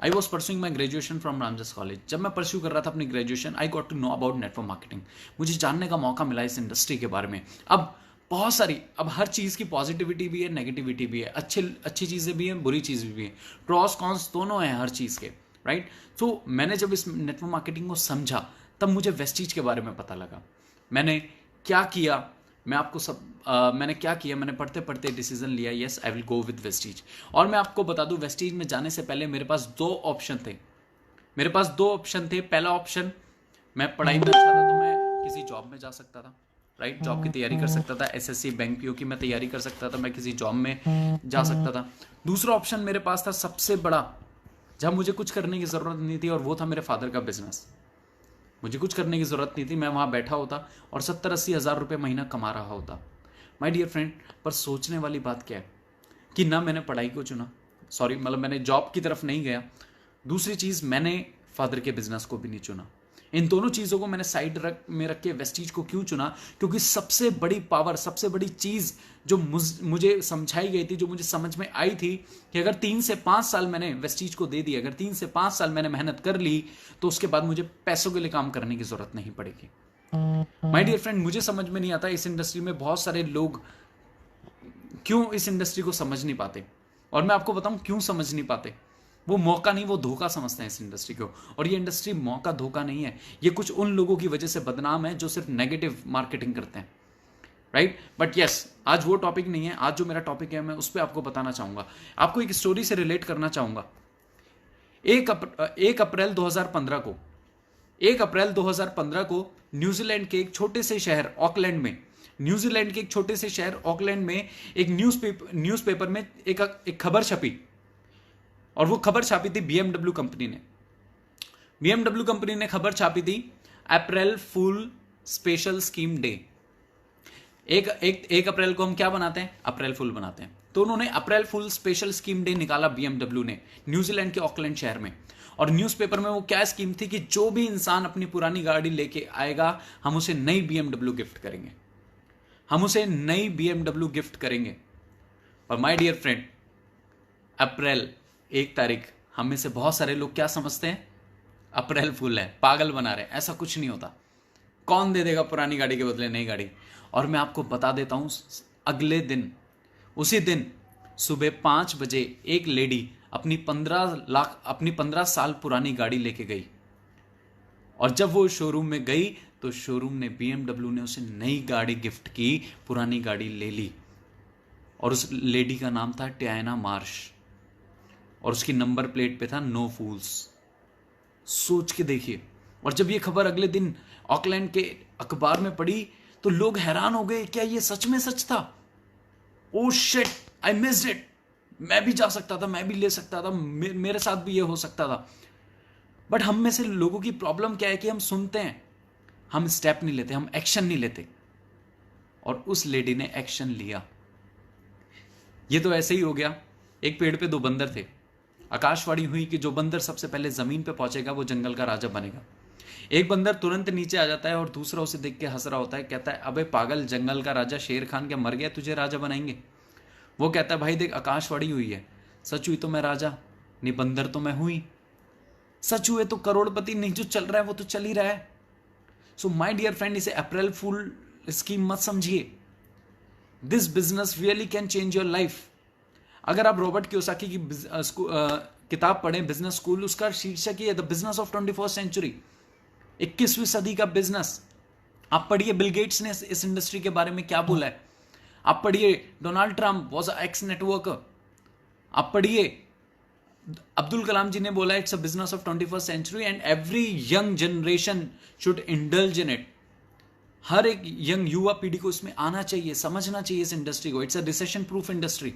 I was pursuing my graduation from Ramjas college. जब मैं pursue कर रहा था अपनी graduation, I got to know about network marketing. मुझे जानने का मौका मिला इस इंडस्ट्री के बारे में। अब बहुत सारी, अब हर चीज़ की पॉजिटिविटी भी है, नेगेटिविटी भी है, अच्छी चीज़ें भी हैं, बुरी चीज़ भी है, प्रॉस कॉन्स दोनों हैं हर चीज़ के, राइट। तो मैंने जब इस नेटवर्क मार्केटिंग को समझा, तब मुझे वेस्टीज के बारे में पता लगा। मैंने क्या किया, मैं आपको मैंने क्या किया, मैंने पढ़ते पढ़ते डिसीजन लिया, yes I will go with Vestige. और मैं आपको बता दूं, वेस्टीज में जाने से पहले मेरे पास दो ऑप्शन थे। पहला ऑप्शन, मैं पढ़ाई में अच्छा था तो मैं किसी जॉब में जा सकता था, राइट, जॉब की तैयारी कर सकता था, एसएससी बैंक पीओ की मैं तैयारी कर सकता था, मैं किसी जॉब में जा सकता था। दूसरा ऑप्शन मेरे पास था सबसे बड़ा, जब मुझे कुछ करने की ज़रूरत नहीं थी, और वो था मेरे फादर का बिजनेस। मुझे कुछ करने की ज़रूरत नहीं थी, मैं वहाँ बैठा होता और 70-80 हज़ार रुपये महीना कमा रहा होता। माय डियर फ्रेंड, पर सोचने वाली बात क्या है कि ना मैंने पढ़ाई को चुना, सॉरी मतलब मैंने जॉब की तरफ नहीं गया। दूसरी चीज़, मैंने फादर के बिजनेस को भी नहीं चुना। इन दोनों चीज़ों को मैंने साइड में रख के वेस्टीज को क्यों चुना? क्योंकि सबसे बड़ी पावर, सबसे बड़ी चीज़ जो मुझे समझाई गई थी, जो मुझे समझ में आई थी कि अगर 3 से 5 साल मैंने वेस्टीज को दे दी, अगर 3 से 5 साल मैंने मेहनत कर ली, तो उसके बाद मुझे पैसों के लिए काम करने की ज़रूरत नहीं पड़ेगी। माय डियर फ्रेंड, मुझे समझ में नहीं आता इस इंडस्ट्री में बहुत सारे लोग क्यों इस इंडस्ट्री को समझ नहीं पाते। और मैं आपको बताऊं क्यों समझ नहीं पाते। वो मौका नहीं, वो धोखा समझते हैं इस इंडस्ट्री को। और ये इंडस्ट्री मौका धोखा नहीं है, ये कुछ उन लोगों की वजह से बदनाम है जो सिर्फ नेगेटिव मार्केटिंग करते हैं, राइट। बट यस, आज वो टॉपिक नहीं है। आज जो मेरा टॉपिक है, मैं उस पर आपको बताना चाहूंगा, आपको एक स्टोरी से रिलेट करना चाहूंगा। 1 अप्रैल 2015 को 1 अप्रैल 2015 को न्यूजीलैंड के एक छोटे से शहर ऑकलैंड में, न्यूजीलैंड के एक छोटे से शहर ऑकलैंड में एक न्यूज़पेपर में एक खबर छपी। और वो खबर छापी थी BMW कंपनी ने। BMW कंपनी ने खबर छापी थी अप्रैल फूल स्पेशल स्कीम डे। एक अप्रैल को हम क्या बनाते हैं? अप्रैल फूल बनाते हैं। तो उन्होंने अप्रैल फूल स्पेशल स्कीम डे निकाला BMW ने, न्यूजीलैंड के ऑकलैंड शहर में। और न्यूज़पेपर में वो क्या स्कीम थी कि जो भी इंसान अपनी पुरानी गाड़ी लेके आएगा, हम उसे नई BMW गिफ्ट करेंगे, हम उसे नई BMW गिफ्ट करेंगे। और माय डियर फ्रेंड, अप्रैल 1 तारीख, हम में से बहुत सारे लोग क्या समझते हैं? अप्रैल फूल है, पागल बना रहे हैं। ऐसा कुछ नहीं होता। कौन दे देगा पुरानी गाड़ी के बदले नई गाड़ी? और मैं आपको बता देता हूं, अगले दिन, उसी दिन सुबह 5 बजे एक लेडी अपनी 15 साल पुरानी गाड़ी लेके गई। और जब वो शोरूम में गई तो शोरूम ने, BMW ने उसे नई गाड़ी गिफ्ट की, पुरानी गाड़ी ले ली। और उस लेडी का नाम था टियाना मार्श, और उसकी नंबर प्लेट पे था नो फूल्स। सोच के देखिए। और जब ये खबर अगले दिन ऑकलैंड के अखबार में पड़ी तो लोग हैरान हो गए, क्या ये सच में सच था? Oh shit, I missed it. मैं भी जा सकता था, मैं भी ले सकता था, मेरे साथ भी ये हो सकता था। बट हम में से लोगों की प्रॉब्लम क्या है कि हम सुनते हैं, हम स्टेप नहीं लेते, हम एक्शन नहीं लेते। और उस लेडी ने एक्शन लिया। ये तो ऐसे ही हो गया, एक पेड़ पे 2 बंदर थे। आकाशवाणी हुई कि जो बंदर सबसे पहले जमीन पे पहुंचेगा वो जंगल का राजा बनेगा। एक बंदर तुरंत नीचे आ जाता है और दूसरा उसे देख के हंस रहा होता है, कहता है अबे पागल, जंगल का राजा शेर खान क्या मर गया, तुझे राजा बनाएंगे? वो कहता है भाई देख, आकाशवाणी हुई है, सच हुई तो मैं राजा, नहीं बंदर तो मैं हुई। सच हुए तो करोड़पति, नहीं जो चल रहा है वो तो चल ही रहा है। सो माय डियर फ्रेंड, इसे अप्रैल फूल स्कीम मत समझिए। This business really can change your life. अगर आप रॉबर्ट कियोसाकी की किताब पढ़ें, बिजनेस स्कूल, उसका शीर्षक ही है the business of 21st century, 21वीं सदी का बिजनेस। आप पढ़िए बिल गेट्स ने इस इंडस्ट्री के बारे में क्या बोला है। आप पढ़िए Donald Trump was a ex networker. आप पढ़िए अब्दुल कलाम जी ने बोला it's a business of 21st century and every young generation should indulge in it. हर एक यंग युवा पीढ़ी को इसमें आना चाहिए, समझना चाहिए इस इंडस्ट्री को। It's a recession proof industry,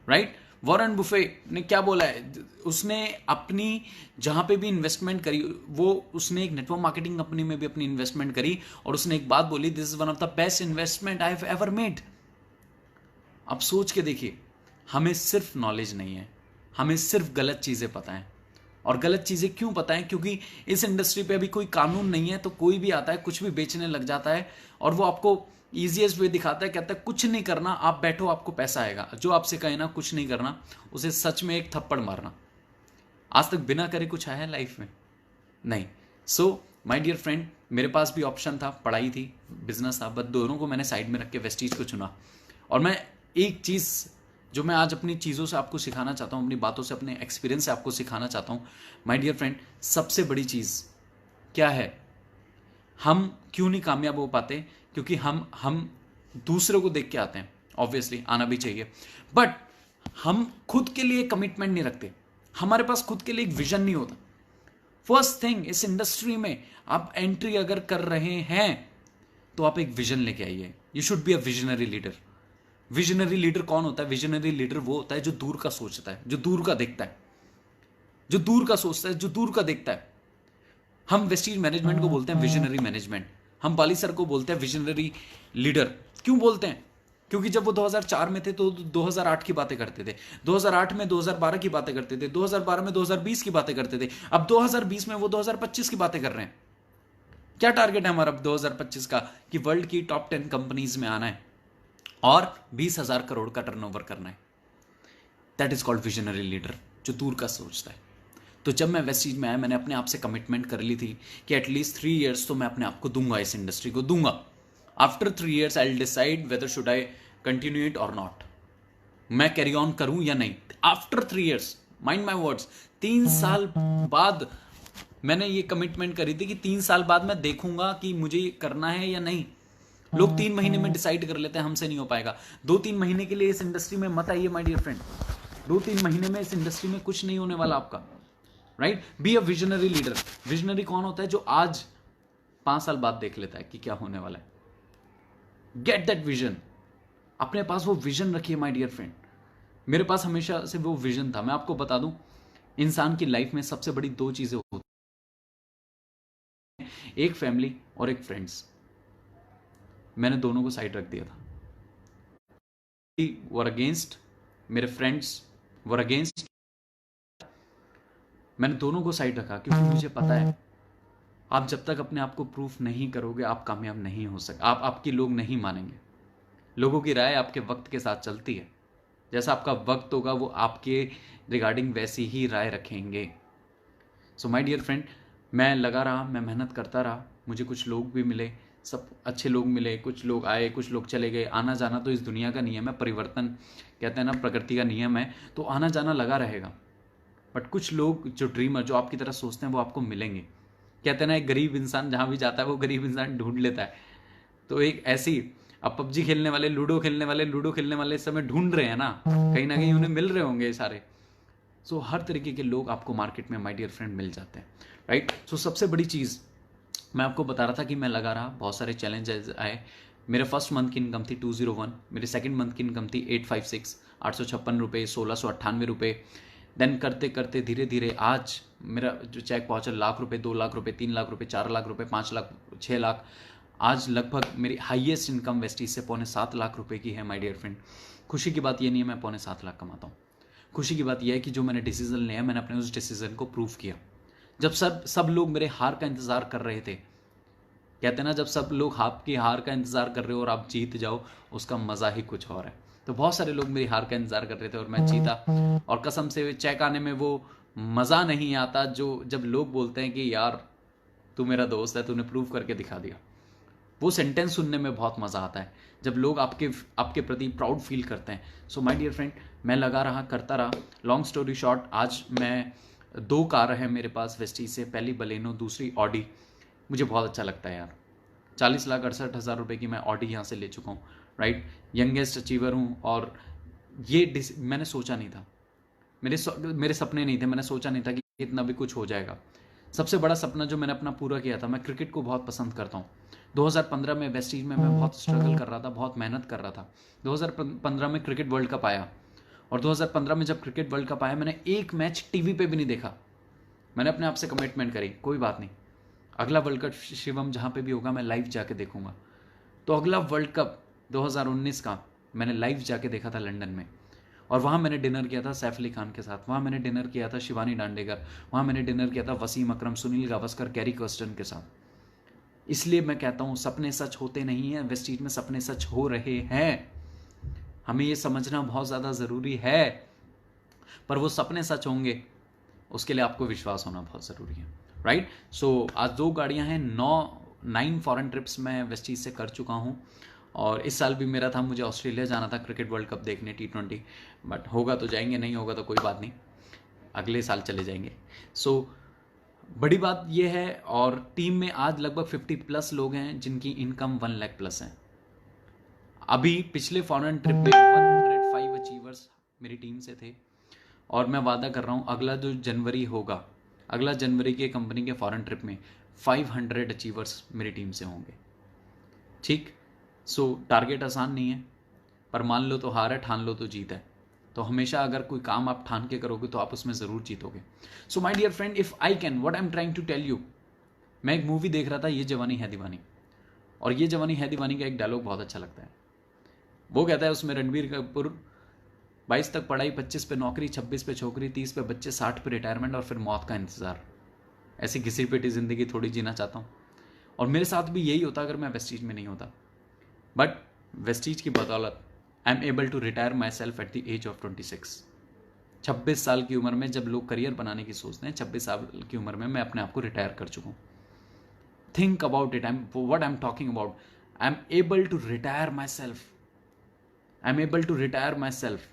right. Warren Buffett ने क्या बोला है, उसने अपनी जहां पे भी इन्वेस्टमेंट करी, वो उसने एक नेटवर्क मार्केटिंग कंपनी में भी अपनी इन्वेस्टमेंट करी, और उसने एक बात बोली, this is one of the best investment I have ever made. अब सोच के देखिए, हमें सिर्फ नॉलेज नहीं है, हमें सिर्फ गलत चीजें पता है। और गलत चीजें क्यों पता है? क्योंकि इस इंडस्ट्री पे अभी कोई कानून नहीं है, तो कोई भी आता है कुछ भी बेचने लग जाता है, और वो आपको ईजीएस्ट वे दिखाता है, कहता है कुछ नहीं करना, आप बैठो आपको पैसा आएगा। जो आपसे कहे ना कुछ नहीं करना, उसे सच में एक थप्पड़ मारना। आज तक बिना करे कुछ आया है लाइफ में? नहीं। सो माय डियर फ्रेंड, मेरे पास भी ऑप्शन था, पढ़ाई थी, बिजनेस था, बट दोनों को मैंने साइड में रख के वेस्टीज को चुना। और मैं एक चीज़ जो मैं आज अपनी चीज़ों से आपको सिखाना चाहता हूँ, अपनी बातों से, अपने एक्सपीरियंस से आपको सिखाना चाहता हूँ, माय डियर फ्रेंड, सबसे बड़ी चीज़ क्या है? हम क्यों नहीं कामयाब हो पाते? क्योंकि हम दूसरों को देख के आते हैं। ऑब्वियसली आना भी चाहिए, बट हम खुद के लिए कमिटमेंट नहीं रखते। हमारे पास खुद के लिए एक विजन नहीं होता। फर्स्ट थिंग, इस इंडस्ट्री में आप एंट्री अगर कर रहे हैं तो आप एक विजन लेके आइए। You should be a visionary leader. Visionary leader कौन होता है? विजनरी लीडर वो होता है जो दूर का सोचता है, जो दूर का देखता है, जो दूर का सोचता है, जो दूर का देखता है। हम वेस्टीज मैनेजमेंट को बोलते हैं विजनरी मैनेजमेंट। हम बाली सर को बोलते हैं विजनरी लीडर। क्यों बोलते हैं? क्योंकि जब वो 2004 में थे तो 2008 की बातें करते थे, 2008 में 2012 की बातें करते थे, 2012 में 2020 की बातें करते थे, अब 2020 में वो 2025 की बातें कर रहे हैं। क्या टारगेट है हमारा 2025 का? कि वर्ल्ड की टॉप 10 कंपनीज में आना है और 20,000 करोड़ का टर्नओवर करना है। That is called visionary leader, जो दूर का सोचता है। तो जब मैं वेस्टीज में आया, मैंने अपने आप से कमिटमेंट कर ली थी कि एटलीस्ट 3 ईयर्स तो मैं अपने आप को दूंगा, इस इंडस्ट्री को दूंगा। After 3 years I will decide whether should I continue it और नॉट। मैं कैरी ऑन करूं या नहीं। After 3 years, mind my words, 3 साल बाद मैंने ये कमिटमेंट करी थी कि 3 साल बाद मैं देखूंगा कि मुझे ये करना है या नहीं। लोग 3 महीने में डिसाइड कर लेते हैं, हमसे नहीं हो पाएगा। 2-3 महीने के लिए इस इंडस्ट्री में मत आइए माय डियर फ्रेंड। 2-3 महीने में इस इंडस्ट्री में कुछ नहीं होने वाला आपका। Right? B a visionary leader. Visionary कौन होता है? जो आज 5 साल बाद देख लेता है कि क्या होने वाला है। Get that vision. अपने पास वो विजन रखिए माय डियर फ्रेंड। मेरे पास हमेशा से वो विजन था। मैं आपको बता दूं, इंसान की लाइफ में सबसे बड़ी 2 चीजें होती हैं, एक फैमिली और एक फ्रेंड्स। मैंने दोनों को साइड रख दिया था। वर अगेंस्ट, मेरे फ्रेंड्स वर अगेंस्ट। मैंने दोनों को साइड रखा क्योंकि मुझे पता है आप जब तक अपने आप को प्रूफ नहीं करोगे आप कामयाब नहीं हो सकते। आपकी लोग नहीं मानेंगे। लोगों की राय आपके वक्त के साथ चलती है। जैसा आपका वक्त होगा वो आपके रिगार्डिंग वैसी ही राय रखेंगे। सो माय डियर फ्रेंड, मैं लगा रहा, मैं मेहनत करता रहा। मुझे कुछ लोग भी मिले, सब अच्छे लोग मिले। कुछ लोग आए, कुछ लोग चले गए। आना जाना तो इस दुनिया का नियम है, परिवर्तन कहते हैं ना, प्रकृति का नियम है, तो आना जाना लगा रहेगा। बट कुछ लोग जो ड्रीमर, जो आपकी तरह सोचते हैं, वो आपको मिलेंगे। कहते हैं ना, एक गरीब इंसान जहाँ भी जाता है वो गरीब इंसान ढूंढ लेता है। तो एक ऐसी, अब पबजी खेलने वाले, लूडो खेलने वाले इस समय ढूंढ रहे हैं ना, कहीं ना कहीं उन्हें मिल रहे होंगे सारे। सो हर तरीके के लोग आपको मार्केट में माय डियर फ्रेंड मिल जाते हैं। राइट? सो सबसे बड़ी चीज़ मैं आपको बता रहा था कि मैं लगा रहा, बहुत सारे चैलेंजेस आए। मेरे फर्स्ट मंथ की इनकम थी 201, मेरे सेकंड मंथ की इनकम थी 856, 856 रुपये, 1698 रुपये। देन करते करते धीरे धीरे आज मेरा जो चेक पहुंचा, लाख रुपए, 2 लाख रुपए, 3 लाख रुपए, 4 लाख रुपए, 5 लाख, 6 लाख। आज लगभग मेरी हाईएस्ट इनकम वेस्टीज से 6.25 लाख रुपए की है माय डियर फ्रेंड। खुशी की बात ये नहीं है मैं 6.25 लाख कमाता हूँ। खुशी की बात यह है कि जो मैंने डिसीजन लिया, मैंने अपने उस डिसीजन को प्रूव किया। जब सब लोग मेरे हार का इंतजार कर रहे थे, कहते हैं ना, जब सब लोग आपकी हार का इंतजार कर रहे हो और आप जीत जाओ, उसका मजा ही कुछ और है। तो बहुत सारे लोग मेरी हार का इंतजार कर रहे थे और मैं जीता। और कसम से चेक आने में वो मजा नहीं आता जो जब लोग बोलते हैं कि यार तू मेरा दोस्त है, तूने प्रूव करके दिखा दिया। वो सेंटेंस सुनने में बहुत मजा आता है जब लोग आपके प्रति प्राउड फील करते हैं। सो माय डियर फ्रेंड, मैं लगा रहा, करता रहा। लॉन्ग स्टोरी शॉर्ट, आज मैं 2 कार है मेरे पास वेस्टीज से, पहली बलेनो, दूसरी ऑडी। मुझे बहुत अच्छा लगता है यार। 40,68,000 रुपये की मैं ऑडी यहाँ से ले चुका हूँ। राइट? यंगेस्ट अचीवर हूँ। और ये मैंने सोचा नहीं था, मेरे सपने नहीं थे, मैंने सोचा नहीं था कि इतना भी कुछ हो जाएगा। सबसे बड़ा सपना जो मैंने अपना पूरा किया था, मैं क्रिकेट को बहुत पसंद करता हूँ। 2015 में वेस्टीज में मैं बहुत स्ट्रगल कर रहा था, बहुत मेहनत कर रहा था। 2015 में क्रिकेट वर्ल्ड कप आया और 2015 में जब क्रिकेट वर्ल्ड कप आया, मैंने एक मैच टीवी पे भी नहीं देखा। मैंने अपने आप से कमिटमेंट करी, कोई बात नहीं, अगला वर्ल्ड कप शिवम जहाँ पे भी होगा मैं लाइव जाके देखूंगा। तो अगला वर्ल्ड कप 2019 का मैंने लाइव जाके देखा था लंदन में। और वहाँ मैंने डिनर किया था सैफ अली खान के साथ, वहाँ मैंने डिनर किया था शिवानी डांडेकर, वहाँ मैंने डिनर किया था वसीम अकरम, सुनील गावस्कर, कैरी कर्स्टन के साथ। इसलिए मैं कहता हूँ सपने सच होते नहीं हैं, वेस्टीज में सपने सच हो रहे हैं। हमें ये समझना बहुत ज़्यादा ज़रूरी है। पर वो सपने सच होंगे उसके लिए आपको विश्वास होना बहुत ज़रूरी है, राइट। सो आज 2 गाड़ियां हैं, 9 फॉरेन ट्रिप्स मैं वेस्टीज से कर चुका हूँ। और इस साल भी मेरा था, मुझे ऑस्ट्रेलिया जाना था क्रिकेट वर्ल्ड कप देखने T20, बट होगा तो जाएंगे, नहीं होगा तो कोई बात नहीं, अगले साल चले जाएंगे। सो बड़ी बात यह है, और टीम में आज लगभग 50+ लोग हैं जिनकी इनकम 1 लाख प्लस है। अभी पिछले फॉरेन ट्रिप में 105 अचीवर्स मेरी टीम से थे, और मैं वादा कर रहा हूँ अगला जो जनवरी होगा, अगला जनवरी के कंपनी के फॉरेन ट्रिप में 500 अचीवर्स मेरी टीम से होंगे, ठीक। सो टारगेट आसान नहीं है, पर मान लो तो हार है, ठान लो तो जीत है। तो हमेशा अगर कोई काम आप ठान के करोगे तो आप उसमें ज़रूर जीतोगे। So my dear friend, if I can, what I am trying to tell you, मैं एक मूवी देख रहा था, ये जवानी है दीवानी, और ये जवानी है दीवानी का एक डायलॉग बहुत अच्छा लगता है। वो कहता है उसमें रणबीर कपूर, 22 तक पढ़ाई, 25 पे नौकरी, 26 पे छोकरी, 30 पे बच्चे, 60 पे रिटायरमेंट और फिर मौत का इंतज़ार। ऐसी घिसी पिटी ज़िंदगी थोड़ी जीना चाहता हूँ, और मेरे साथ भी यही होता अगर मैं वेस्टीज में नहीं होता। बट वेस्टीज की बदौलत I am able to retire myself at the age of 26। 26 साल की उम्र में जब लोग करियर बनाने की सोचते हैं, 26 साल की उम्र में मैं अपने आप को रिटायर कर चुका हूँ। Think about it, what I am talking about, I am able to retire myself, I am able to retire myself.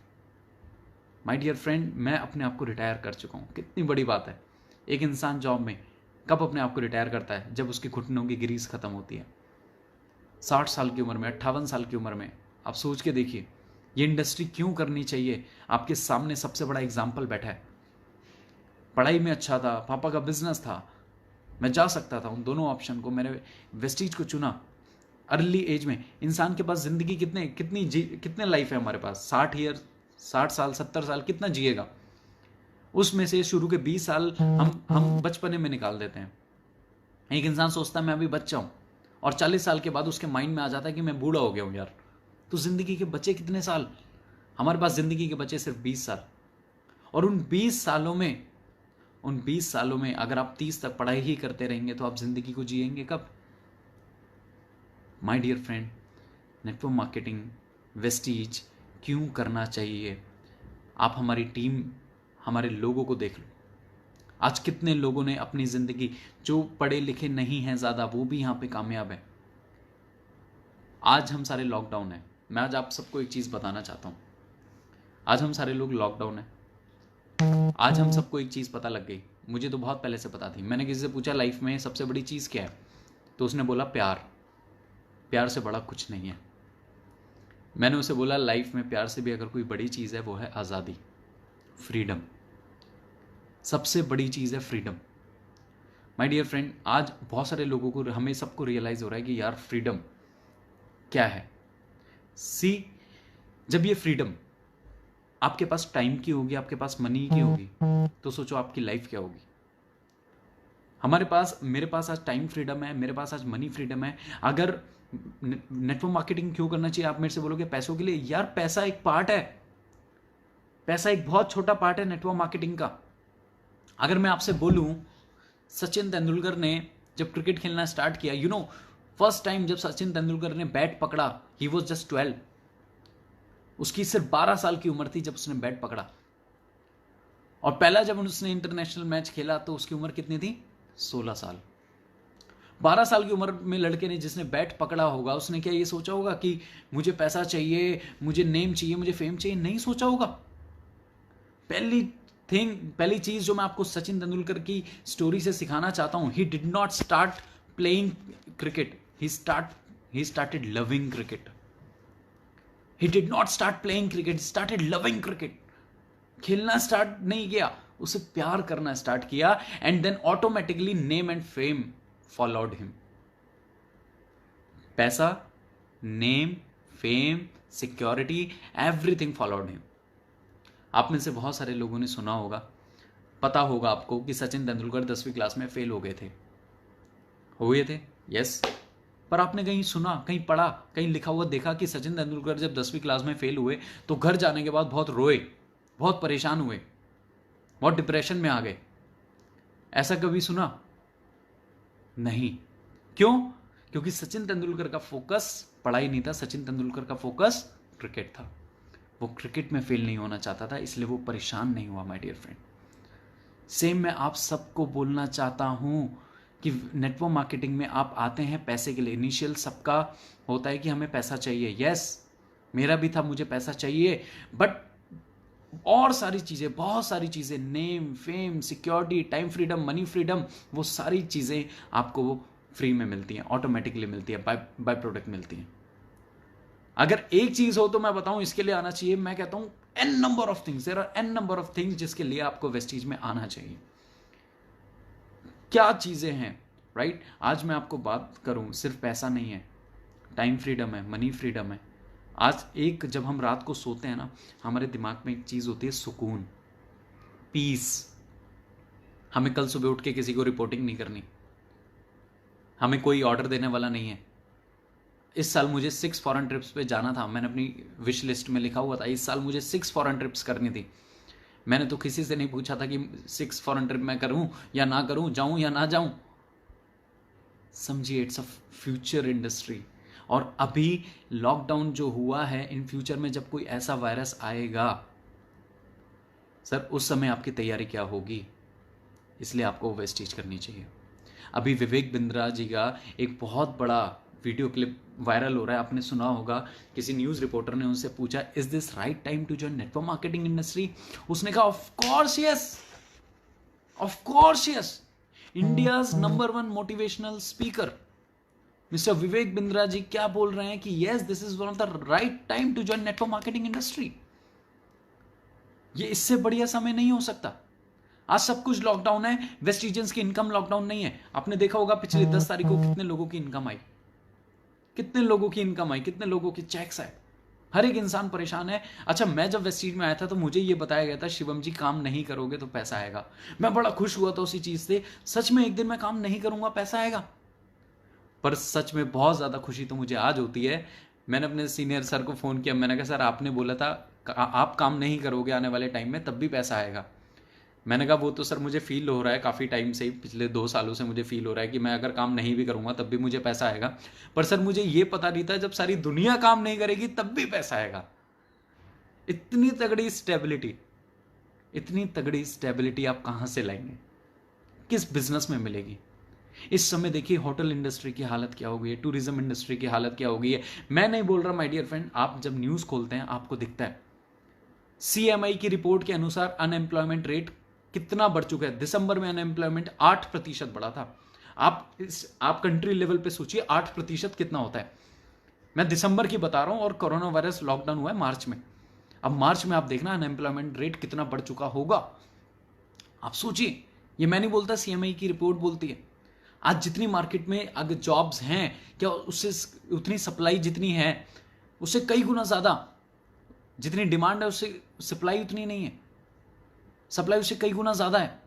My dear friend, मैं अपने आप को रिटायर कर चुका हूँ। कितनी बड़ी बात है। एक इंसान जॉब में कब अपने आप को रिटायर करता है? जब उसकी घुटनों की ग्रीस खत्म होती है। 60 साल की उम्र में, 58 साल की उम्र में। आप सोच के देखिए, ये इंडस्ट्री क्यों करनी चाहिए? आपके सामने सबसे बड़ा एग्जाम्पल बैठा है। पढ़ाई में अच्छा था, पापा का बिजनेस था, मैं जा सकता था उन दोनों ऑप्शन को, मैंने वेस्टीज को चुना। अर्ली एज में इंसान के पास जिंदगी कितने लाइफ है हमारे पास? 60 साल, 70 साल, कितना जिएगा? उसमें से शुरू के 20 साल हम बचपने में निकाल देते हैं। एक इंसान सोचता है मैं अभी बच्चा हूं, और 40 साल के बाद उसके माइंड में आ जाता है कि मैं बूढ़ा हो गया हूं यार। तो जिंदगी के बचे कितने साल? हमारे पास जिंदगी के बचे सिर्फ 20 साल। और उन 20 सालों में अगर आप 30 तक पढ़ाई ही करते रहेंगे तो आप जिंदगी को जिएंगे कब? My dear friend, network marketing, Vestige क्यों करना चाहिए? आप हमारी टीम, हमारे लोगों को देख लो। आज कितने लोगों ने अपनी जिंदगी, जो पढ़े लिखे नहीं हैं ज्यादा, वो भी यहां पे कामयाब है। आज हम सारे लॉकडाउन है। मैं आज आप सबको एक चीज बताना चाहता हूं। आज हम सारे लोग लॉकडाउन है। आज हम सबको एक चीज पता लग गई। मुझे तो बहुत पहले से पता थी। मैंने किसी से पूछा लाइफ में सबसे बड़ी चीज क्या है, तो उसने बोला प्यार। प्यार से बड़ा कुछ नहीं है। मैंने उसे बोला लाइफ में प्यार से भी अगर कोई बड़ी चीज है वो है आजादी, फ्रीडम। सबसे बड़ी चीज है फ्रीडम। माय डियर फ्रेंड, आज बहुत सारे लोगों को, हमें सबको रियलाइज हो रहा है कि यार फ्रीडम क्या है। जब ये फ्रीडम आपके पास टाइम की होगी, आपके पास मनी की होगी, तो सोचो आपकी लाइफ क्या होगी। मेरे पास आज टाइम फ्रीडम है, मेरे पास आज मनी फ्रीडम है। अगर नेटवर्क मार्केटिंग क्यों करना चाहिए, आप मेरे से बोलोगे पैसों के लिए। यार पैसा एक पार्ट है, पैसा एक बहुत छोटा पार्ट है नेटवर्क मार्केटिंग का। अगर मैं आपसे बोलूं, सचिन तेंदुलकर ने जब क्रिकेट खेलना स्टार्ट किया, फर्स्ट टाइम जब सचिन तेंदुलकर ने बैट पकड़ा, ही वॉज जस्ट 12। उसकी सिर्फ 12 साल की उम्र थी जब उसने बैट पकड़ा। और पहला जब उसने इंटरनेशनल मैच खेला तो उसकी उम्र कितनी थी? 16 साल। 12 साल की उम्र में लड़के ने, जिसने बैट पकड़ा होगा, उसने क्या ये सोचा होगा कि मुझे पैसा चाहिए, मुझे नेम चाहिए, मुझे फेम चाहिए? नहीं सोचा होगा। पहली चीज जो मैं आपको सचिन तेंदुलकर की स्टोरी से सिखाना चाहता हूं, he did not start playing cricket, he started loving cricket. He did not start playing cricket, started loving cricket. खेलना स्टार्ट नहीं किया, उसे प्यार करना स्टार्ट किया, and then automatically name and fame followed him. पैसा, name, fame, security, everything followed him. आप में से बहुत सारे लोगों ने सुना होगा, पता होगा आपको कि सचिन तेंदुलकर 10वीं क्लास में फेल हो गए थे। यस। पर आपने कहीं सुना, कहीं पढ़ा, कहीं लिखा हुआ देखा कि सचिन तेंदुलकर जब 10वीं क्लास में फेल हुए तो घर जाने के बाद बहुत रोए, बहुत परेशान हुए, बहुत डिप्रेशन में आ गए? ऐसा कभी सुना? नहीं। क्यों? क्योंकि सचिन तेंदुलकर का फोकस पढ़ाई नहीं था, सचिन तेंदुलकर का फोकस क्रिकेट था। वो क्रिकेट में फेल नहीं होना चाहता था, इसलिए वो परेशान नहीं हुआ। माय डियर फ्रेंड, सेम मैं आप सबको बोलना चाहता हूं कि नेटवर्क मार्केटिंग में आप आते हैं पैसे के लिए। इनिशियल सबका होता है कि हमें पैसा चाहिए, यस मेरा भी था, मुझे पैसा चाहिए, बट और सारी चीज़ें, बहुत सारी चीज़ें, name, fame, security, time freedom, money freedom, वो सारी चीज़ें आपको फ्री में मिलती हैं, ऑटोमेटिकली मिलती है, बाय प्रोडक्ट मिलती हैं। अगर एक चीज़ हो तो मैं बताऊं इसके लिए आना चाहिए, मैं कहता हूं n number of things, there are n number of things जिसके लिए आपको वेस्टीज में आना चाहिए। क्या चीज़ें हैं, राइट? आज मैं आपको बात करूं, सिर्फ पैसा नहीं है, टाइम फ्रीडम है, मनी फ्रीडम है। आज एक जब हम रात को सोते हैं ना, हमारे दिमाग में एक चीज़ होती है सुकून, पीस। हमें कल सुबह उठ के किसी को रिपोर्टिंग नहीं करनी, हमें कोई ऑर्डर देने वाला नहीं है। इस साल मुझे 6 फॉरेन ट्रिप्स पे जाना था, मैंने अपनी विश लिस्ट में लिखा हुआ था इस साल मुझे 6 फॉरेन ट्रिप्स करनी थी। मैंने तो किसी से नहीं पूछा था कि 6 फॉरेन ट्रिप मैं करूं या ना करूं, जाऊं या ना जाऊं। समझिए, इट्स अ फ्यूचर इंडस्ट्री। और अभी लॉकडाउन जो हुआ है, इन फ्यूचर में जब कोई ऐसा वायरस आएगा सर, उस समय आपकी तैयारी क्या होगी? इसलिए आपको वेस्टेज करनी चाहिए। अभी विवेक बिंद्रा जी का एक बहुत बड़ा वीडियो क्लिप वायरल हो रहा है, आपने सुना होगा। किसी न्यूज़ रिपोर्टर ने उनसे पूछा, is this right time to join network marketing industry? उसने कहा of course yes, of course yes. India's number 1 motivational speaker mister Vivek Bindra ji क्या बोल रहे हैं कि yes, this is one of the right time to join network marketing industry. ये इससे बढ़िया समय नहीं हो सकता। आज सब कुछ लॉकडाउन है, वेस्टिजियंस की इनकम लॉकडाउन नहीं है। आपने देखा होगा पिछली 10 तारीख को कितने लोगों की इनकम आई, कितने लोगों की इनकम आई, कितने लोगों के चेक्स आए। हर एक इंसान परेशान है। अच्छा, मैं जब वेस्टीज में आया था तो मुझे ये बताया गया था, शिवम जी काम नहीं करोगे तो पैसा आएगा। मैं बड़ा खुश हुआ था उसी चीज से। सच में एक दिन मैं काम नहीं करूंगा, पैसा आएगा। पर सच में बहुत ज्यादा खुशी तो मुझे आज होती है। मैंने अपने सीनियर सर को फोन किया, मैंने कहा सर आपने बोला था आप काम नहीं करोगे आने वाले टाइम में, तब भी पैसा आएगा। मैंने कहा वो तो सर मुझे फील हो रहा है काफ़ी टाइम से ही, पिछले 2 सालों से मुझे फील हो रहा है कि मैं अगर काम नहीं भी करूंगा तब भी मुझे पैसा आएगा। पर सर मुझे ये पता नहीं था जब सारी दुनिया काम नहीं करेगी तब भी पैसा आएगा। इतनी तगड़ी स्टेबिलिटी, इतनी तगड़ी स्टेबिलिटी आप कहां से लाएंगे, किस बिजनेस में मिलेगी? इस समय देखिए होटल इंडस्ट्री की हालत क्या हो गई है, टूरिज्म इंडस्ट्री की हालत क्या हो गई है। मैं नहीं बोल रहा माय डियर फ्रेंड, आप जब न्यूज़ खोलते हैं आपको दिखता है। सीएमआई की रिपोर्ट के अनुसार अनएम्प्लॉयमेंट रेट कितना बढ़ चुका है। दिसंबर में अनएम्प्लॉयमेंट 8% बढ़ा था। आप कंट्री लेवल पे सोचिए 8% कितना होता है। मैं दिसंबर की बता रहा हूं, और कोरोना वायरस लॉकडाउन हुआ है मार्च में। अब मार्च में आप देखना अनएम्प्लॉयमेंट रेट कितना बढ़ चुका होगा। आप सोचिए, ये मैं नहीं बोलता, सीएमआई की रिपोर्ट बोलती है। आज जितनी मार्केट में अगर जॉब्स हैं, क्या उससे उतनी सप्लाई जितनी है उससे कई गुना ज्यादा, जितनी डिमांड है उससे सप्लाई उतनी नहीं है, सप्लाई उससे कई गुना ज्यादा है।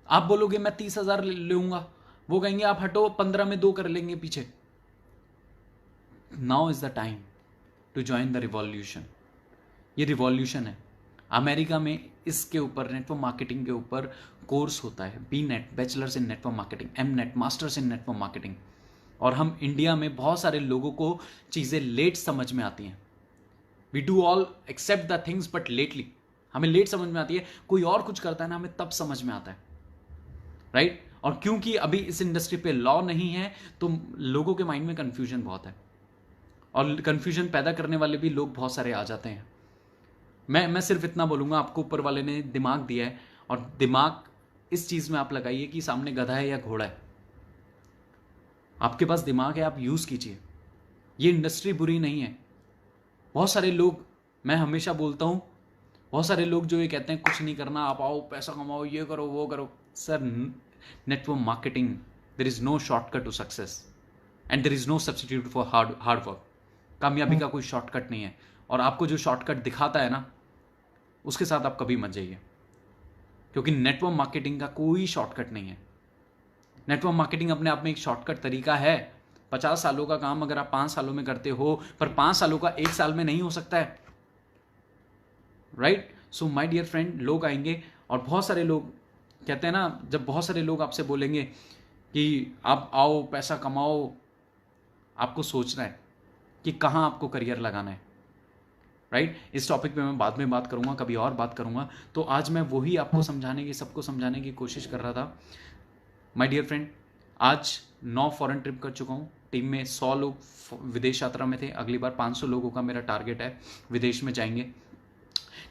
आप बोलोगे मैं 30,000 लूंगा, वो कहेंगे आप हटो 15 में 2 कर लेंगे पीछे। Now is the time to join the revolution. ये रिवॉल्यूशन है। अमेरिका में इसके ऊपर, नेटवर्क मार्केटिंग के ऊपर कोर्स होता है, BNET, bachelors in network marketing, MNET, masters in network marketing. और हम इंडिया में बहुत सारे लोगों को चीज़ें लेट समझ में आती हैं। We do all accept the things but lately, हमें लेट समझ में आती है। कोई और कुछ करता है ना, हमें तब समझ में आता है, राइट? और क्योंकि अभी इस इंडस्ट्री पे लॉ नहीं है तो लोगों के माइंड में कंफ्यूजन बहुत है, और कंफ्यूजन पैदा करने वाले भी लोग बहुत सारे आ जाते हैं। मैं सिर्फ इतना बोलूंगा, आपको ऊपर वाले ने दिमाग दिया है, और दिमाग इस चीज में आप लगाइए कि सामने गधा है या घोड़ा है। आपके पास दिमाग है, आप यूज कीजिए। ये इंडस्ट्री बुरी नहीं है। बहुत सारे लोग, मैं हमेशा बोलता हूं, बहुत सारे लोग जो ये कहते हैं कुछ नहीं करना, आप आओ पैसा कमाओ, ये करो वो करो। Sir, network marketing, there is no shortcut to success and there is no substitute for hard work. कामयाबी का कोई शॉर्टकट नहीं है, और आपको जो शॉर्टकट दिखाता है ना, उसके साथ आप कभी मत जाइए, क्योंकि नेटवर्क मार्केटिंग का कोई शॉर्टकट नहीं है। नेटवर्क मार्केटिंग अपने आप में एक शॉर्टकट तरीका है। 50 सालों का काम अगर आप 5 सालों में करते हो, पर 5 सालों का 1 साल में नहीं हो सकता है, right? So my dear friend, लोग आएंगे, और बहुत सारे लोग कहते हैं ना, जब बहुत सारे लोग आपसे बोलेंगे कि आप आओ पैसा कमाओ, आपको सोचना है कि कहाँ आपको करियर लगाना है। राइट। इस टॉपिक पे मैं बाद में बात करूंगा, कभी और बात करूंगा। तो आज मैं वही आपको समझाने की, सबको समझाने की कोशिश कर रहा था। माय डियर फ्रेंड, आज 9 फॉरेन ट्रिप कर चुका हूँ। टीम में 100 लोग विदेश यात्रा में थे। अगली बार 500 लोगों का मेरा टारगेट है, विदेश में जाएंगे।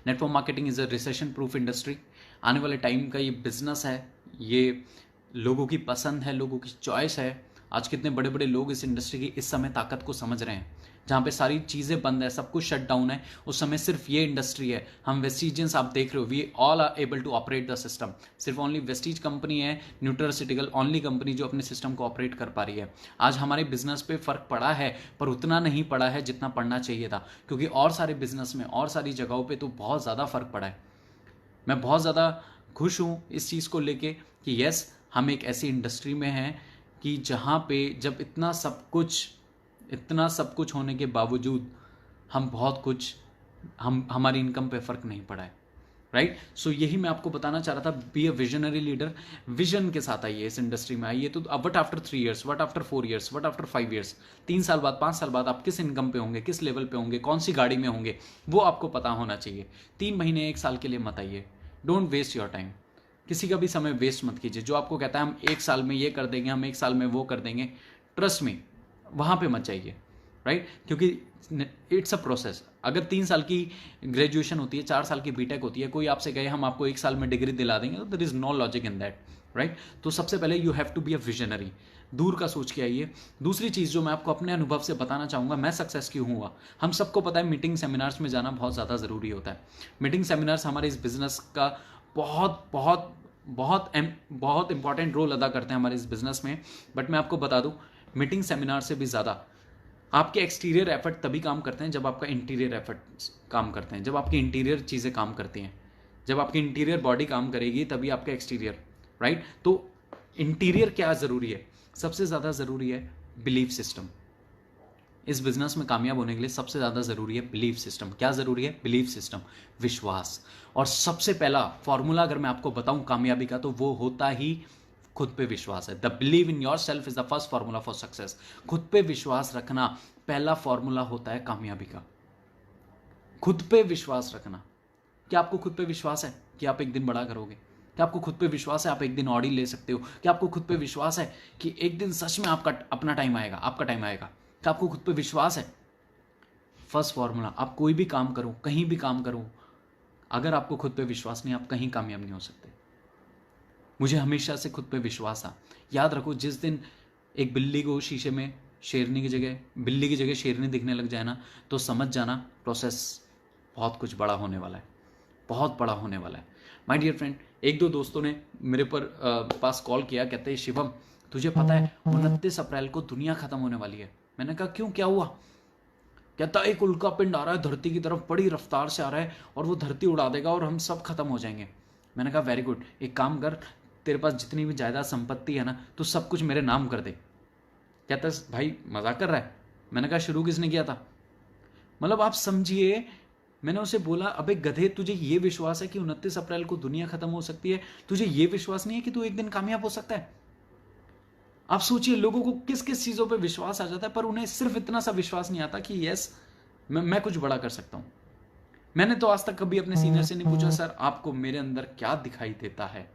Network marketing is a recession proof industry. आने वाले टाइम का ये बिजनेस है, ये लोगों की पसंद है, लोगों की चॉइस है। आज कितने बड़े बड़े लोग इस इंडस्ट्री की इस समय ताकत को समझ रहे हैं। जहाँ पे सारी चीज़ें बंद है, सब कुछ शट डाउन है, उस समय सिर्फ ये इंडस्ट्री है। हम वेस्टिजियंस आप देख रहे हो, we all are able to operate the system. सिर्फ ओनली वेस्टिज कंपनी है, न्यूट्रास्यूटिकल ओनली कंपनी जो अपने सिस्टम को ऑपरेट कर पा रही है। आज हमारे बिजनेस पे फर्क पड़ा है, पर उतना नहीं पड़ा है जितना पड़ना चाहिए था, क्योंकि और सारे बिजनेस में और सारी जगहों पर तो बहुत ज़्यादा फर्क पड़ा है। मैं बहुत ज़्यादा खुश हूँ इस चीज़ को लेके कि यस, हम एक ऐसी इंडस्ट्री में हैं कि जहाँ पे जब इतना सब कुछ होने के बावजूद हम बहुत कुछ, हमारी इनकम पे फ़र्क नहीं पड़ा है, राइट। सो यही मैं आपको बताना चाह रहा था। B a visionary leader, vision के साथ आइए, इस इंडस्ट्री में आइए। तो what after 3 years, what after 4 years, what after 5 years, 3 साल बाद, 5 साल बाद आप किस इनकम पे होंगे, किस लेवल पे होंगे, कौन सी गाड़ी में होंगे, वो आपको पता होना चाहिए। 3 महीने 1 साल के लिए मत आइए। Don't waste your time. किसी का भी समय वेस्ट मत कीजिए। जो आपको कहता है हम 1 साल में ये कर देंगे, हम 1 साल में वो कर देंगे, ट्रस्ट में वहाँ पे मत जाइए, राइट। क्योंकि इट्स अ प्रोसेस। अगर 3 साल की ग्रेजुएशन होती है, 4 साल की बीटेक होती है, कोई आपसे कहे हम आपको 1 साल में डिग्री दिला देंगे, तो there is no logic in that, right. तो सबसे पहले you have to be a visionary, दूर का सोच के आइए। दूसरी चीज़ जो मैं आपको अपने अनुभव से बताना चाहूँगा, मैं सक्सेस क्यों हुआ। हम सबको पता है मीटिंग सेमिनार्स में जाना बहुत ज़्यादा ज़रूरी होता है। मीटिंग सेमिनार्स हमारे इस बिज़नेस का बहुत बहुत बहुत बहुत इंपॉर्टेंट रोल अदा करते हैं हमारे इस बिज़नेस में। बट मैं आपको बता दूं, मीटिंग सेमिनार से भी ज़्यादा आपके एक्सटीरियर एफर्ट तभी काम करते हैं जब आपका इंटीरियर एफर्ट काम करते हैं, जब आपकी इंटीरियर चीज़ें काम करती हैं। जब आपकी इंटीरियर बॉडी काम करेगी तभी आपका एक्सटीरियर, राइट। तो इंटीरियर क्या ज़रूरी है? सबसे ज़्यादा ज़रूरी है बिलीफ सिस्टम। इस बिजनेस में कामयाब होने के लिए सबसे ज़्यादा ज़रूरी है बिलीफ सिस्टम। क्या ज़रूरी है? बिलीफ सिस्टम, विश्वास। और सबसे पहला फॉर्मूला अगर मैं आपको बताऊं कामयाबी का, तो वो होता ही खुद पे विश्वास है। The believe in your self is the first formula for success. खुद पे विश्वास रखना पहला फॉर्मूला होता है कामयाबी का। खुद पे विश्वास रखना। क्या आपको खुद पे विश्वास है कि आप एक दिन बड़ा करोगे? क्या आपको खुद पे विश्वास है आप एक दिन ऑडी ले सकते हो? क्या आपको खुद पे विश्वास है कि एक दिन सच में आपका अपना टाइम आएगा, आपका टाइम आएगा? क्या आपको खुद पे विश्वास है? फर्स्ट फॉर्मूला, आप कोई भी काम करो, कहीं भी काम करो, अगर आपको खुद पे विश्वास नहीं, आप कहीं कामयाब नहीं हो सकते। मुझे हमेशा से खुद पे विश्वास था। याद रखो, जिस दिन एक बिल्ली को शीशे में बिल्ली की जगह शेरनी दिखने लग जाए ना, तो समझ जाना प्रोसेस बहुत कुछ बड़ा होने वाला है, बहुत बड़ा होने वाला है। माय डियर फ्रेंड, 1-2 दोस्तों ने मेरे पास कॉल किया, कहते हैं शिवम तुझे पता है 29 अप्रैल को दुनिया खत्म होने वाली है। मैंने कहा क्यों, क्या हुआ? कहता एक उल्का पिंड आ रहा है धरती की तरफ, बड़ी रफ्तार से आ रहा है और वो धरती उड़ा देगा और हम सब खत्म हो जाएंगे। मैंने कहा वेरी गुड, एक काम कर, तेरे पास जितनी भी जायदाद संपत्ति है ना, तो सब कुछ मेरे नाम कर दे। कहता भाई मजाक कर रहा है? मैंने कहा शुरू किसने किया था? मतलब आप समझिए, मैंने उसे बोला अबे गधे, तुझे ये विश्वास है कि 29 अप्रैल को दुनिया खत्म हो सकती है, तुझे ये विश्वास नहीं है कि तू एक दिन कामयाब हो सकता है? आप सोचिए, लोगों को किस किस चीजों पे विश्वास आ जाता है, पर उन्हें सिर्फ इतना सा विश्वास नहीं आता कि यस मैं कुछ बड़ा कर सकता हूं। मैंने तो आज तक कभी अपने सीनियर से नहीं पूछा सर आपको मेरे अंदर क्या दिखाई देता है।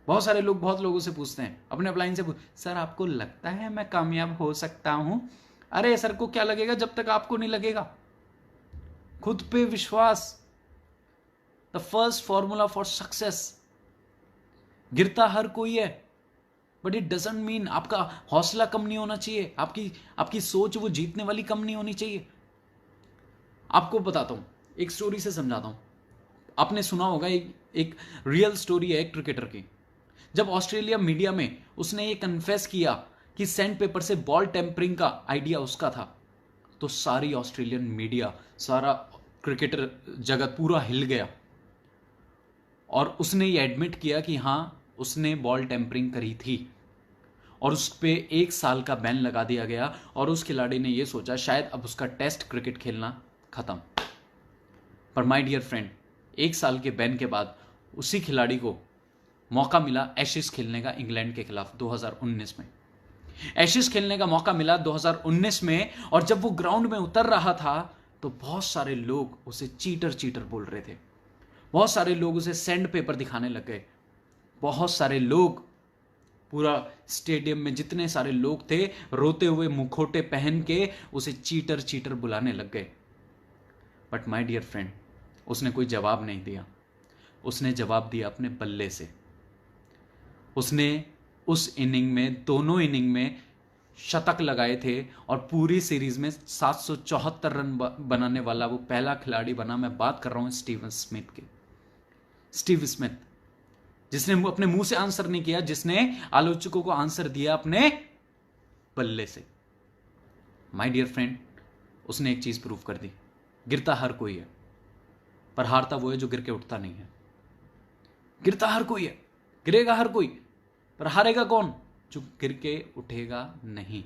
बहुत सारे लोग बहुत लोगों से पूछते हैं, अपने अपलाइन से सर आपको लगता है मैं कामयाब हो सकता हूं? अरे सर को क्या लगेगा जब तक आपको नहीं लगेगा। खुद पे विश्वास, the first formula for success. गिरता हर कोई है, बट इट डजंट मीन आपका हौसला कम नहीं होना चाहिए, आपकी सोच वो जीतने वाली कम नहीं होनी चाहिए। आपको बताता हूं, एक स्टोरी से समझाता हूं। आपने सुना होगा, एक रियल स्टोरी है एक क्रिकेटर की। जब ऑस्ट्रेलिया मीडिया में उसने ये कन्फेस किया कि सैंड पेपर से बॉल टेम्परिंग का आइडिया उसका था, तो सारी ऑस्ट्रेलियन मीडिया, सारा क्रिकेटर जगत पूरा हिल गया और उसने ये एडमिट किया कि हाँ उसने बॉल टेम्परिंग करी थी और उस पे 1 साल का बैन लगा दिया गया। और उस खिलाड़ी ने ये सोचा शायद अब उसका टेस्ट क्रिकेट खेलना खत्म। पर माय डियर फ्रेंड, 1 साल के बैन के बाद उसी खिलाड़ी को मौका मिला एशेज खेलने का इंग्लैंड के खिलाफ 2019 में। एशेज खेलने का मौका मिला 2019 में, और जब वो ग्राउंड में उतर रहा था तो बहुत सारे लोग उसे चीटर चीटर बोल रहे थे, बहुत सारे लोग उसे सैंड पेपर दिखाने लग गए, बहुत सारे लोग, पूरा स्टेडियम में जितने सारे लोग थे रोते हुए मुखोटे पहन के उसे चीटर चीटर बुलाने लग गए। बट माय डियर फ्रेंड, उसने कोई जवाब नहीं दिया। उसने जवाब दिया अपने बल्ले से। उसने उस इनिंग में, दोनों इनिंग में शतक लगाए थे और पूरी सीरीज में 774 रन बनाने वाला वो पहला खिलाड़ी बना। मैं बात कर रहा हूं स्टीव स्मिथ की। स्टीव स्मिथ, जिसने अपने मुंह से आंसर नहीं किया, जिसने आलोचकों को आंसर दिया अपने बल्ले से। माय डियर फ्रेंड, उसने एक चीज प्रूव कर दी, गिरता हर कोई है, पर हारता वो है जो गिर के उठता नहीं है। गिरता हर कोई है, गिरेगा हर कोई, पर हारेगा कौन? जो गिर के उठेगा नहीं।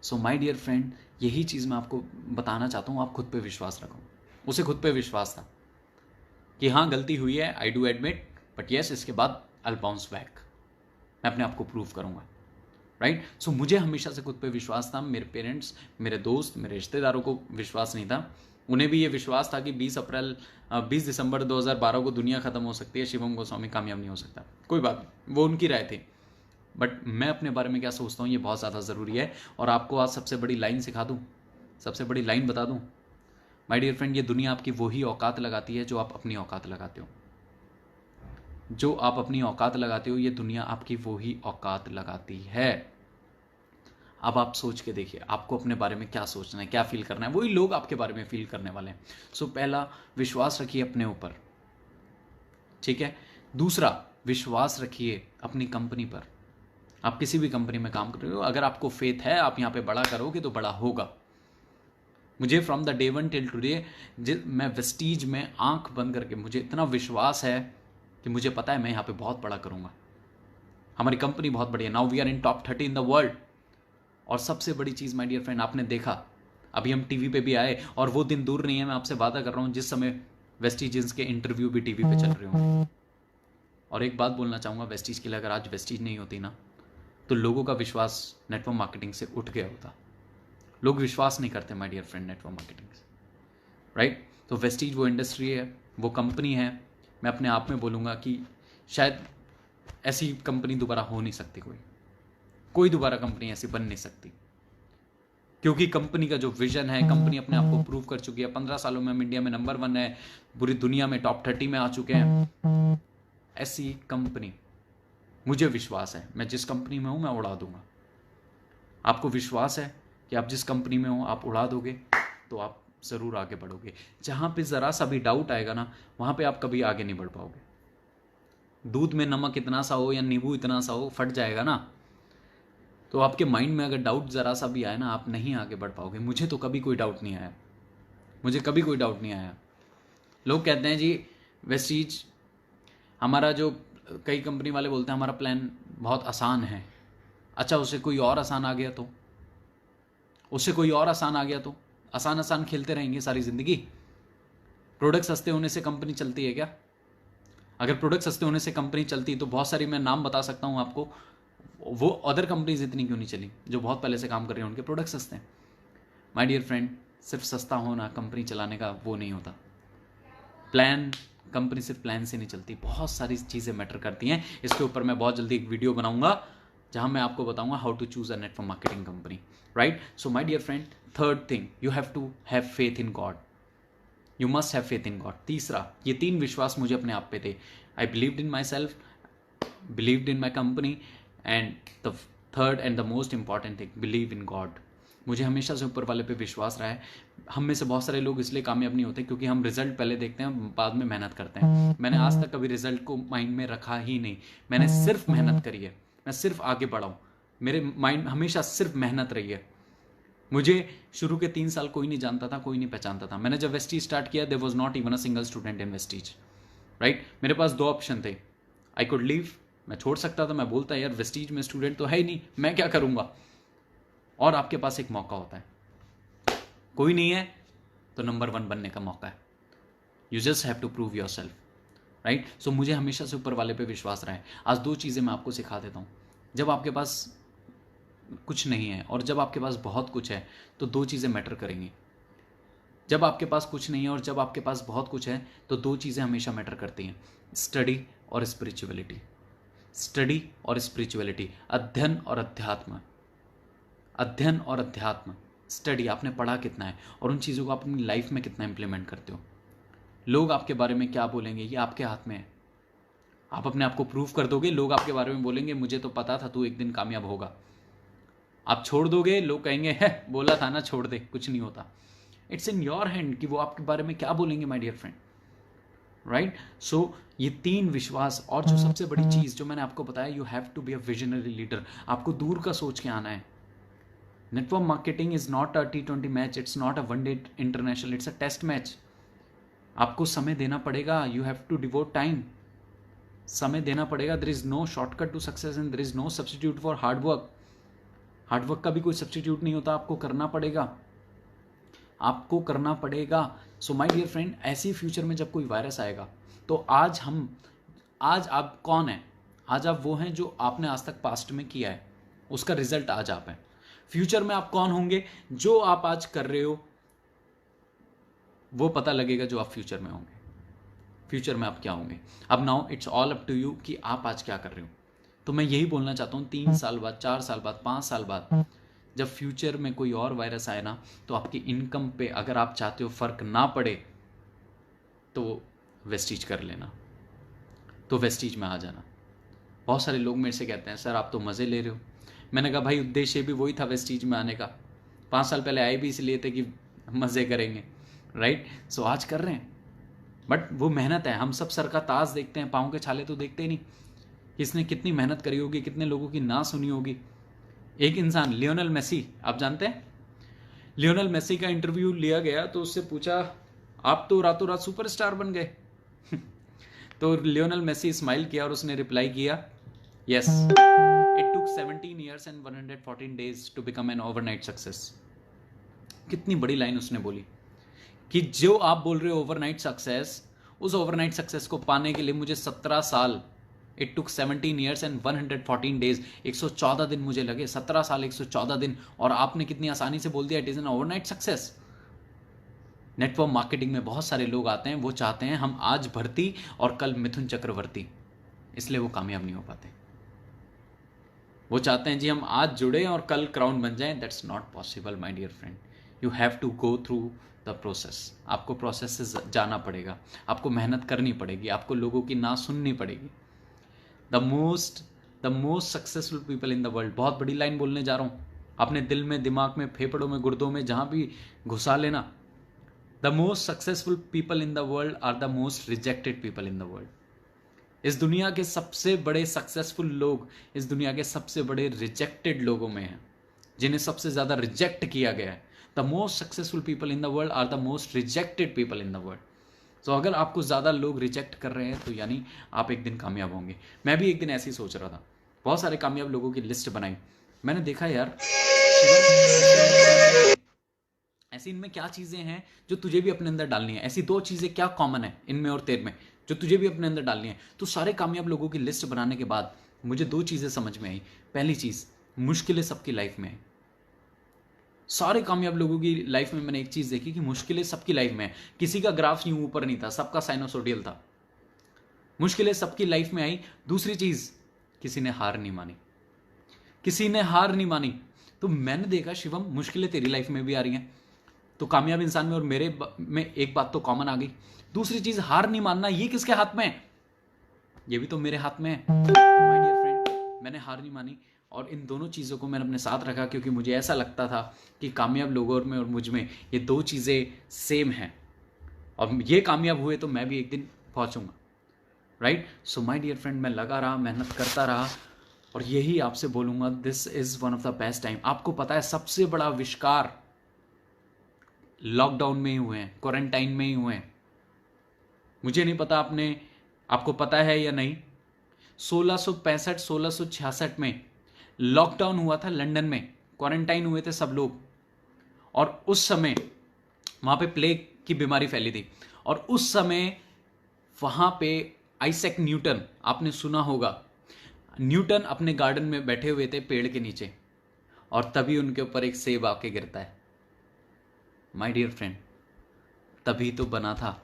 सो माय डियर फ्रेंड, यही चीज मैं आपको बताना चाहता हूं, आप खुद पे विश्वास रखो। उसे खुद पे विश्वास था कि हाँ गलती हुई है, I do admit, but yes इसके बाद आई बाउंस बैक, मैं अपने आप को प्रूव करूंगा, राइट। सो मुझे हमेशा से खुद पे विश्वास था। मेरे पेरेंट्स, मेरे दोस्त, मेरे रिश्तेदारों को विश्वास नहीं था। उन्हें भी ये विश्वास था कि 20 दिसंबर 2012 को दुनिया खत्म हो सकती है, शिवम गोस्वामी कामयाब नहीं हो सकता। कोई बात नहीं, वो उनकी राय थी, बट मैं अपने बारे में क्या सोचता हूँ ये बहुत ज़्यादा ज़रूरी है। और आपको आज सबसे बड़ी लाइन सिखा दूँ, सबसे बड़ी लाइन बता दूँ। माय डियर फ्रेंड, ये दुनिया आपकी वही औकात लगाती है जो आप अपनी औकात लगाते हो। जो आप अपनी औकात लगाते हो, ये दुनिया आपकी वही औकात लगाती है। अब आप सोच के देखिए, आपको अपने बारे में क्या सोचना है, क्या फील करना है, वही लोग आपके बारे में फील करने वाले हैं। सो पहला, विश्वास रखिए अपने ऊपर, ठीक है। दूसरा, विश्वास रखिए अपनी कंपनी पर। आप किसी भी कंपनी में काम कर रहे हो, अगर आपको फेथ है, आप यहाँ पे बड़ा करोगे तो बड़ा होगा। मुझे from the day one till today, मैं वेस्टीज में आंख बंद करके, मुझे इतना विश्वास है कि मुझे पता है मैं यहाँ पे बहुत बड़ा करूँगा। हमारी कंपनी बहुत बड़ी है। Now we are in top 30 in the world. और सबसे बड़ी चीज़ माय डियर फ्रेंड, आपने देखा, अभी हम टीवी पे भी आए, और वो दिन दूर नहीं है, मैं आपसे वादा कर रहा हूँ, जिस समय वेस्टीज के इंटरव्यू भी टीवी पे चल रहे होंगे। और एक बात बोलना चाहूँगा वेस्टीज के लिए, अगर आज वेस्टीज नहीं होती ना, तो लोगों का विश्वास नेटवर्क मार्केटिंग से उठ गया होता। लोग विश्वास नहीं करते my dear friend network marketing से, राइट। तो वेस्टीज वो इंडस्ट्री है, वो कंपनी है, मैं अपने आप में बोलूँगा कि शायद ऐसी कंपनी दोबारा हो नहीं सकती, कोई दोबारा कंपनी ऐसी बन नहीं सकती, क्योंकि कंपनी का जो विजन है, कंपनी अपने आप को प्रूव कर चुकी है। 15 सालों में हम इंडिया में नंबर 1 है, पूरी दुनिया में टॉप 30 में आ चुके हैं। ऐसी कंपनी, मुझे विश्वास है, मैं जिस कंपनी में हूं मैं उड़ा दूंगा। आपको विश्वास है कि आप जिस कंपनी में हो आप उड़ा दोगे, तो आप ज़रूर आगे बढ़ोगे। जहाँ पे ज़रा सा भी डाउट आएगा ना, वहाँ पे आप कभी आगे नहीं बढ़ पाओगे। दूध में नमक इतना सा हो या नींबू इतना सा हो, फट जाएगा ना। तो आपके माइंड में अगर डाउट ज़रा सा भी आए ना, आप नहीं आगे बढ़ पाओगे। मुझे तो कभी कोई डाउट नहीं आया, मुझे कभी कोई डाउट नहीं आया। लोग कहते हैं जी वेस्टीज हमारा, जो कई कंपनी वाले बोलते हैं हमारा प्लान बहुत आसान है। अच्छा, उससे कोई और आसान आ गया तो, उससे कोई और आसान आ गया तो आसान आसान खेलते रहेंगे सारी ज़िंदगी। प्रोडक्ट सस्ते होने से कंपनी चलती है क्या? अगर प्रोडक्ट सस्ते होने से कंपनी चलती तो बहुत सारी मैं नाम बता सकता हूँ आपको, वो अदर कंपनीज इतनी क्यों नहीं चली जो बहुत पहले से काम कर रही हैं, उनके प्रोडक्ट सस्ते हैं। माय डियर फ्रेंड, सिर्फ सस्ता होना कंपनी चलाने का वो नहीं होता। प्लान, कंपनी सिर्फ प्लान से नहीं चलती, बहुत सारी चीज़ें मैटर करती हैं। इसके ऊपर मैं बहुत जल्दी एक वीडियो बनाऊंगा जहां मैं आपको बताऊंगा how to choose a network marketing company, right. So my dear friend, third thing, you have to have faith in God, you must have faith in God. तीसरा, ये 3 विश्वास मुझे अपने आप पे थे। I believed in myself, believed in my company, and the third and the most important thing, believe in God. मुझे हमेशा से ऊपर वाले पे विश्वास रहा है। हम में से बहुत सारे लोग इसलिए कामयाब नहीं होते क्योंकि हम रिजल्ट पहले देखते हैं, बाद में मेहनत करते हैं। मैंने आज तक कभी रिजल्ट को माइंड में रखा ही नहीं, मैंने सिर्फ मेहनत करी है, मैं सिर्फ आगे बढ़ा हूँ। मेरे माइंड हमेशा सिर्फ मेहनत रही है। मुझे शुरू के 3 साल कोई नहीं जानता था, कोई नहीं पहचानता था। मैंने जब वेस्टीज स्टार्ट किया, there was not even a single student in Vestige, right. मेरे पास 2 ऑप्शन थे, आई कुड लीव, मैं छोड़ सकता था, मैं बोलता यार वेस्टीज में स्टूडेंट तो है ही नहीं, मैं क्या करूँगा। और आपके पास एक मौका होता है, कोई नहीं है तो नंबर 1 बनने का मौका है। You just have to prove your self, right. So मुझे हमेशा से ऊपर वाले पे विश्वास रहा है। आज 2 चीज़ें मैं आपको सिखा देता हूँ। जब आपके पास कुछ नहीं है और जब आपके पास बहुत कुछ है, तो 2 चीज़ें मैटर करेंगी। जब आपके पास कुछ नहीं है और जब आपके पास बहुत कुछ है, तो दो चीज़ें हमेशा मैटर करती हैं, स्टडी और स्पिरिचुअलिटी। स्टडी और स्पिरिचुअलिटी, अध्ययन और अध्यात्म। अध्ययन और अध्यात्म। स्टडी, आपने पढ़ा कितना है और उन चीज़ों को आप अपनी लाइफ में कितना इंप्लीमेंट करते हो। लोग आपके बारे में क्या बोलेंगे ये आपके हाथ में है। आप अपने आप को प्रूव कर दोगे, लोग आपके बारे में बोलेंगे मुझे तो पता था तू एक दिन कामयाब होगा। आप छोड़ दोगे, लोग कहेंगे है बोला था ना छोड़ दे, कुछ नहीं होता। इट्स इन योर हैंड कि वो आपके बारे में क्या बोलेंगे माय डियर फ्रेंड, राइट। सो ये तीन विश्वास, और जो सबसे बड़ी चीज़ जो मैंने आपको बताया, you have to be a visionary leader. आपको दूर का सोच के आना है। Network marketing is not a T20 match, it's not a one day international, it's a test match. आपको समय देना पड़ेगा, you have to devote time. समय देना पड़ेगा। There is no shortcut to success and there is no substitute for hard work. Hard work का भी कोई सब्सटीट्यूट नहीं होता, आपको करना पड़ेगा, आपको करना पड़ेगा। सो माय डियर फ्रेंड, ऐसी फ्यूचर में जब कोई वायरस आएगा, तो आज आप कौन हैं? आज आप वो हैं जो आपने आज तक पास्ट में किया है, उसका रिजल्ट आज आप हैं। फ्यूचर में आप कौन होंगे? जो आप आज कर रहे हो वो पता लगेगा जो आप फ्यूचर में होंगे। फ्यूचर में आप क्या होंगे। अब now it's all up to you कि आप आज क्या कर रहे हो। तो मैं यही बोलना चाहता हूँ, 3 साल बाद, 4 साल बाद, 5 साल बाद, जब फ्यूचर में कोई और वायरस आए ना, तो आपकी इनकम पे अगर आप चाहते हो फर्क ना पड़े, तो वेस्टीज कर लेना, तो वेस्टीज में आ जाना। बहुत सारे लोग मेरे से कहते हैं सर आप तो मज़े ले रहे हो। मैंने कहा भाई उद्देश्य भी वही था वेस्टीज में आने का। 5 साल पहले आए भी इसलिए थे कि मज़े करेंगे, राइट। सो आज कर रहे हैं, बट वो मेहनत है। हम सब सर का ताज देखते हैं, पाँव के छाले तो देखते ही नहीं कि इसने कितनी मेहनत करी होगी, कितने लोगों की ना सुनी होगी। एक इंसान लियोनेल मेसी, आप जानते हैं लियोनेल मेसी का इंटरव्यू लिया गया, तो उससे पूछा आप तो रातों रात सुपरस्टार बन गए तो लियोनेल मेसी स्माइल किया और उसने रिप्लाई किया yes, it took 17 years and 114 days to become an overnight success। कितनी बड़ी लाइन उसने बोली कि जो आप बोल रहे हो ओवरनाइट सक्सेस, उस ओवरनाइट सक्सेस को पाने के लिए मुझे 17 साल, it took 17 years and 114 days, 114 दिन मुझे लगे। 17 साल 114 दिन, और आपने कितनी आसानी से बोल दिया it is an overnight success. Network marketing में बहुत सारे लोग आते हैं, वो चाहते हैं हम आज भर्ती और कल मिथुन चक्रवर्ती, इसलिए वो कामयाब नहीं हो पाते। वो चाहते हैं जी हम आज जुड़े और कल क्राउन बन जाएं, that's not possible my dear friend. You have to go through the process. आपको प्रोसेस से जाना पड़ेगा, आपको मेहनत करनी पड़ेगी, आपको लोगों की ना सुननी पड़ेगी। The most successful people in the world, बहुत बड़ी लाइन बोलने जा रहा हूँ, अपने दिल में, दिमाग में, फेफड़ों में, गुर्दों में, जहाँ भी घुसा लेना। The most successful people in the world are the most rejected people in the world. इस दुनिया के सबसे बड़े सक्सेसफुल लोग इस दुनिया के सबसे बड़े रिजेक्टेड लोगों में हैं, जिन्हें सबसे ज़्यादा रिजेक्ट किया गया है। The most successful people in the world are the most rejected people in the world. तो अगर आपको ज़्यादा लोग रिजेक्ट कर रहे हैं, तो यानी आप एक दिन कामयाब होंगे। मैं भी एक दिन ऐसे ही सोच रहा था, बहुत सारे कामयाब लोगों की लिस्ट बनाई। मैंने देखा यार ऐसी इनमें क्या चीज़ें हैं जो तुझे भी अपने अंदर डालनी है। ऐसी 2 चीज़ें क्या कॉमन है इनमें और तेरे में, जो तुझे भी अपने अंदर डालनी है। तो सारे कामयाब लोगों की लिस्ट बनाने के बाद मुझे 2 चीज़ें समझ में आई। पहली चीज़, मुश्किलें सबकी लाइफ में है। सारे कामयाब लोगों की लाइफ में मैंने एक चीज़ देखी कि मुश्किलें सबकी लाइफ में है। किसी का ग्राफ यूं ऊपर नहीं था, सबका साइनोसोडियल था। मुश्किलें सबकी लाइफ में आई। दूसरी चीज़, किसी ने हार नहीं मानी, किसी ने हार नहीं मानी। तो मैंने देखा शिवम, मुश्किलें तेरी लाइफ में भी आ रही हैं, तो कामयाब इंसान में और मेरे में एक बात तो कॉमन आ गई। दूसरी चीज़, हार नहीं मानना, ये किसके हाथ में है? ये भी तो मेरे हाथ में है। माय डियर फ्रेंड, मैंने हार नहीं मानी और इन दोनों चीज़ों को मैंने अपने साथ रखा, क्योंकि मुझे ऐसा लगता था कि कामयाब लोगों में और मुझ में ये 2 चीज़ें सेम हैं, और ये कामयाब हुए तो मैं भी एक दिन पहुंचूंगा, right. So my dear friend, मैं लगा रहा, मेहनत करता रहा, और यही आपसे बोलूँगा, this is one of the best time. आपको पता है सबसे बड़ा आविष्कार लॉकडाउन में ही हुए हैं, क्वारंटाइन में ही हुए हैं। मुझे नहीं पता आपको पता है या नहीं, 1665-1666 में लॉकडाउन हुआ था लंदन में, क्वारंटाइन हुए थे सब लोग, और उस समय वहाँ पे प्लेग की बीमारी फैली थी, और उस समय वहाँ पे आइजैक न्यूटन, आपने सुना होगा, न्यूटन अपने गार्डन में बैठे हुए थे पेड़ के नीचे, और तभी उनके ऊपर एक सेब आके गिरता है। माय डियर फ्रेंड, तभी तो बना था।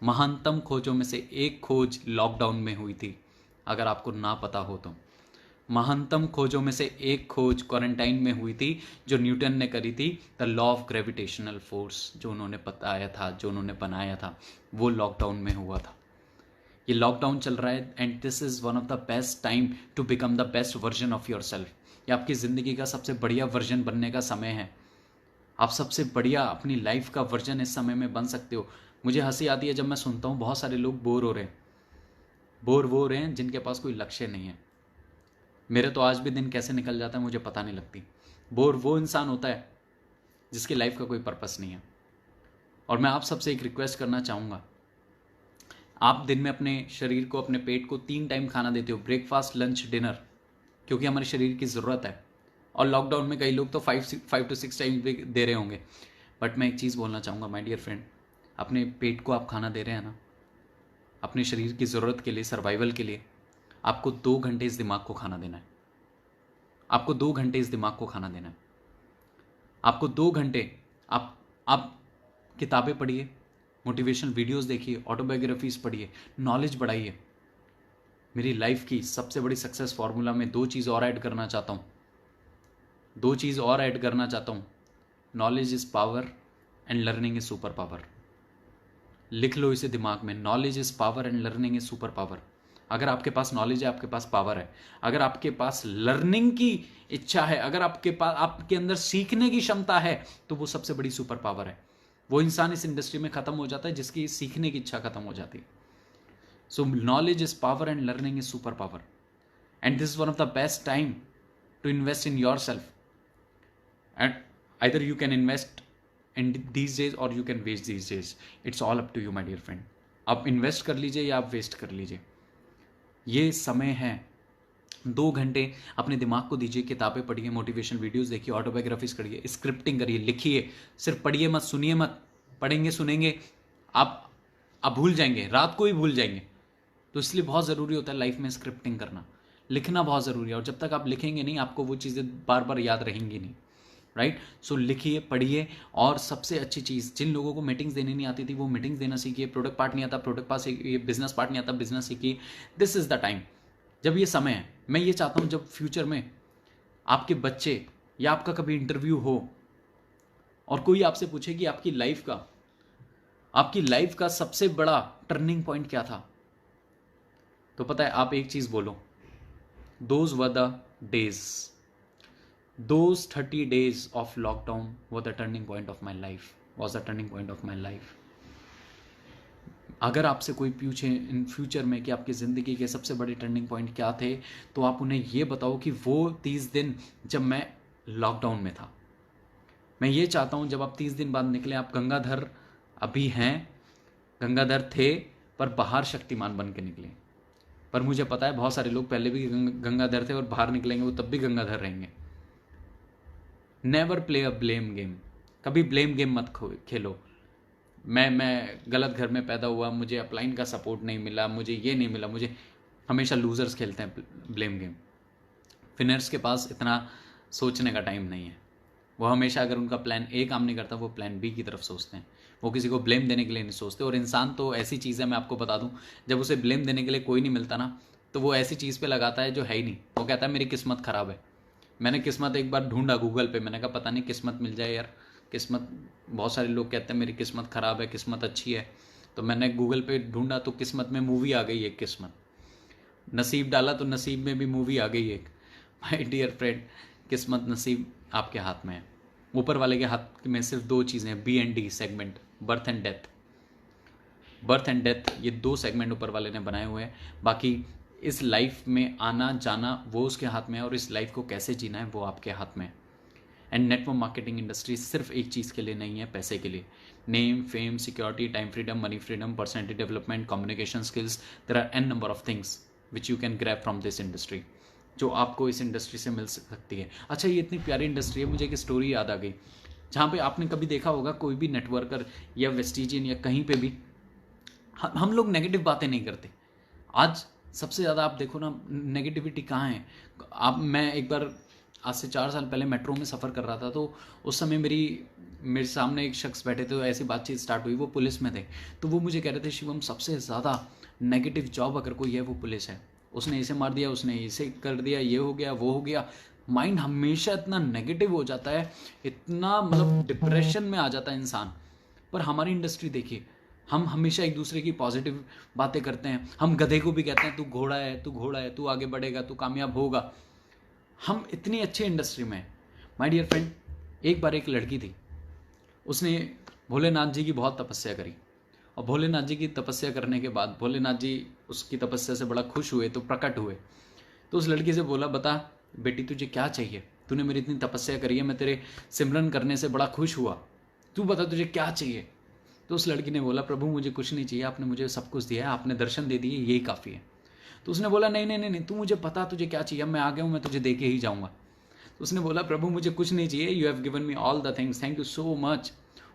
महानतम खोजों में से एक खोज लॉकडाउन में हुई थी, अगर आपको ना पता हो तो। महानतम खोजों में से एक खोज क्वारंटाइन में हुई थी, जो न्यूटन ने करी थी, the law of gravitational force, जो उन्होंने बताया था, जो उन्होंने बनाया था, वो लॉकडाउन में हुआ था। ये लॉकडाउन चल रहा है and this is one of the best time to become the best version of yourself. ये आपकी ज़िंदगी का सबसे बढ़िया वर्जन बनने का समय है। आप सबसे बढ़िया अपनी लाइफ का वर्जन इस समय में बन सकते हो। मुझे हंसी आती है जब मैं सुनता हूँ बहुत सारे लोग बोर हो रहे हैं जिनके पास कोई लक्ष्य नहीं है। मेरे तो आज भी दिन कैसे निकल जाता है मुझे पता नहीं लगती। बोर वो इंसान होता है जिसकी लाइफ का कोई पर्पस नहीं है। और मैं आप सबसे एक रिक्वेस्ट करना चाहूँगा, आप दिन में अपने शरीर को, अपने पेट को 3 टाइम खाना देते हो, ब्रेकफास्ट, लंच, डिनर, क्योंकि हमारे शरीर की ज़रूरत है। और लॉकडाउन में कई लोग तो 5 to 6 टाइम भी दे रहे होंगे। बट मैं एक चीज़ बोलना चाहूँगा माय डियर फ्रेंड, अपने पेट को आप खाना दे रहे हैं ना, अपने शरीर की ज़रूरत के लिए, सर्वाइवल के लिए, आपको 2 घंटे इस दिमाग को खाना देना है। आपको 2 घंटे इस दिमाग को खाना देना है। आपको 2 घंटे आप किताबें पढ़िए, मोटिवेशनल वीडियोस देखिए, ऑटोबायोग्राफीज पढ़िए, नॉलेज बढ़ाइए। मेरी लाइफ की सबसे बड़ी सक्सेस फार्मूला में 2 चीज़ और ऐड करना चाहता हूँ। 2 चीज़ और ऐड करना चाहता हूँ। Knowledge is power and learning is super power. लिख लो इसे दिमाग में, knowledge is power and learning is super power. अगर आपके पास नॉलेज है, आपके पास पावर है। अगर आपके पास लर्निंग की इच्छा है, अगर आपके अंदर सीखने की क्षमता है, तो वो सबसे बड़ी सुपर पावर है। वो इंसान इस इंडस्ट्री में खत्म हो जाता है जिसकी सीखने की इच्छा खत्म हो जाती है। So knowledge is power and learning is super power, and this is one of the best time to invest in your self. And either you can invest in these days और you can waste these days, it's all up to you my dear friend. आप invest कर लीजिए या आप waste कर लीजिए, ये समय है। 2 घंटे अपने दिमाग को दीजिए, किताबें पढ़िए, मोटिवेशनल वीडियोस देखिए, ऑटोबायोग्राफीज करिए, स्क्रिप्टिंग करिए, लिखिए। सिर्फ पढ़िए मत, सुनिए मत। पढ़ेंगे सुनेंगे आप भूल जाएंगे, रात को ही भूल जाएंगे। तो इसलिए बहुत ज़रूरी होता है लाइफ में स्क्रिप्टिंग करना, लिखना बहुत ज़रूरी है। और जब तक आप लिखेंगे नहीं, आपको वो चीज़ें बार बार याद रहेंगी नहीं, राइट। सो लिखिए, पढ़िए। और सबसे अच्छी चीज़, जिन लोगों को मीटिंग्स देनी नहीं आती थी वो मीटिंग्स देना सीखिए, प्रोडक्ट पार्ट नहीं आता प्रोडक्ट पार्ट सीखिए, बिजनेस पार्ट नहीं आता बिजनेस सीखिए। दिस इज़ द टाइम, जब ये समय है। मैं ये चाहता हूँ जब फ्यूचर में आपके बच्चे या आपका कभी इंटरव्यू हो और कोई आपसे पूछे कि आपकी लाइफ का सबसे बड़ा टर्निंग पॉइंट क्या था, तो पता है आप एक चीज़ बोलो, those were the days, those 30 days of lockdown were the turning point of my life, was the turning point of my life. अगर आपसे कोई पूछे इन फ्यूचर में कि आपकी ज़िंदगी के सबसे बड़े टर्निंग पॉइंट क्या थे, तो आप उन्हें ये बताओ कि वो 30 दिन जब मैं लॉकडाउन में था। मैं ये चाहता हूँ जब आप 30 दिन बाद निकले, आप गंगाधर अभी हैं, गंगाधर थे, पर बाहर शक्तिमान बन के निकले। पर मुझे पता है बहुत सारे लोग पहले भी गंगाधर थे और बाहर निकलेंगे वो तब भी गंगाधर रहेंगे। Never play a blame game, कभी ब्लेम गेम मत खेलो। मैं गलत घर में पैदा हुआ, मुझे अपलाइन का सपोर्ट नहीं मिला, मुझे ये नहीं मिला, मुझे हमेशा लूजर्स खेलते हैं ब्लेम गेम। विनर्स के पास इतना सोचने का टाइम नहीं है। वो हमेशा अगर उनका प्लान ए काम नहीं करता वो प्लान बी की तरफ सोचते हैं। वो किसी को ब्लेम देने के लिए नहीं सोचते। और इंसान तो ऐसी चीज़ है, मैं आपको बता दूं, जब उसे ब्लेम देने के लिए कोई नहीं मिलता ना, तो वो ऐसी चीज़ पे लगाता है जो है ही नहीं। वो कहता है मेरी किस्मत ख़राब है। मैंने किस्मत एक बार ढूंढा गूगल पे, मैंने कहा पता नहीं किस्मत मिल जाए यार। किस्मत, बहुत सारे लोग कहते हैं मेरी किस्मत ख़राब है, किस्मत अच्छी है। तो मैंने गूगल पे ढूंढा तो किस्मत में मूवी आ गई एक किस्मत। नसीब डाला तो नसीब में भी मूवी आ गई एक। माय डियर फ्रेंड, किस्मत नसीब आपके हाथ में है। ऊपर वाले के हाथ में सिर्फ 2 चीज़ें हैं, B and D segment, birth and death. Birth and death, ये 2 सेगमेंट ऊपर वाले ने बनाए हुए हैं। बाकी इस लाइफ में आना जाना वो उसके हाथ में है, और इस लाइफ को कैसे जीना है वो आपके हाथ में है। एंड नेटवर्क मार्केटिंग इंडस्ट्री सिर्फ एक चीज़ के लिए नहीं है, पैसे के लिए। Name, fame, security, time freedom, money freedom, personality development, communication skills, there are an number of things which you can grab from this industry, जो आपको इस इंडस्ट्री से मिल सकती है। अच्छा, ये इतनी प्यारी इंडस्ट्री है, मुझे एक स्टोरी याद आ गई, जहाँ पे आपने कभी देखा होगा कोई भी नेटवर्कर या वेस्टिजियन या कहीं पे भी हम लोग नेगेटिव बातें नहीं करते। आज सबसे ज़्यादा आप देखो ना, नेगेटिविटी कहाँ है। मैं एक बार आज से 4 साल पहले मेट्रो में सफ़र कर रहा था, तो उस समय मेरे सामने एक शख्स बैठे थे, ऐसी बातचीत स्टार्ट हुई, वो पुलिस में थे। तो वो मुझे कह रहे थे, शिवम सबसे ज़्यादा नेगेटिव जॉब अगर कोई है वो पुलिस है, उसने इसे मार दिया, उसने इसे कर दिया, ये हो गया, वो हो गया। माइंड हमेशा इतना नेगेटिव हो जाता है, इतना मतलब डिप्रेशन में आ जाता है इंसान। पर हमारी इंडस्ट्री देखिए, हम हमेशा एक दूसरे की पॉजिटिव बातें करते हैं। हम गधे को भी कहते हैं तू घोड़ा है, तू घोड़ा है, तू आगे बढ़ेगा, तू कामयाब होगा। हम इतनी अच्छी इंडस्ट्री में हैं। माय डियर फ्रेंड, एक बार एक लड़की थी, उसने भोलेनाथ जी की बहुत तपस्या करी, और भोलेनाथ जी की तपस्या करने के बाद भोलेनाथ जी उसकी तपस्या से बड़ा खुश हुए, तो प्रकट हुए। तो उस लड़की से बोला, बता बेटी तुझे क्या चाहिए, तूने मेरी इतनी तपस्या करी है, मैं तेरे सिमरन करने से बड़ा खुश हुआ, तू बता तुझे क्या चाहिए। तो उस लड़की ने बोला, प्रभु मुझे कुछ नहीं चाहिए, आपने मुझे सब कुछ दिया है, आपने दर्शन दे दिए, यही काफ़ी है। तो उसने बोला, नहीं नहीं नहीं नहीं, तू मुझे पता तुझे क्या चाहिए, मैं आ गया हूँ, मैं तुझे दे के ही जाऊँगा। तो उसने बोला, प्रभु मुझे कुछ नहीं चाहिए, you have given me all the things, thank you so much.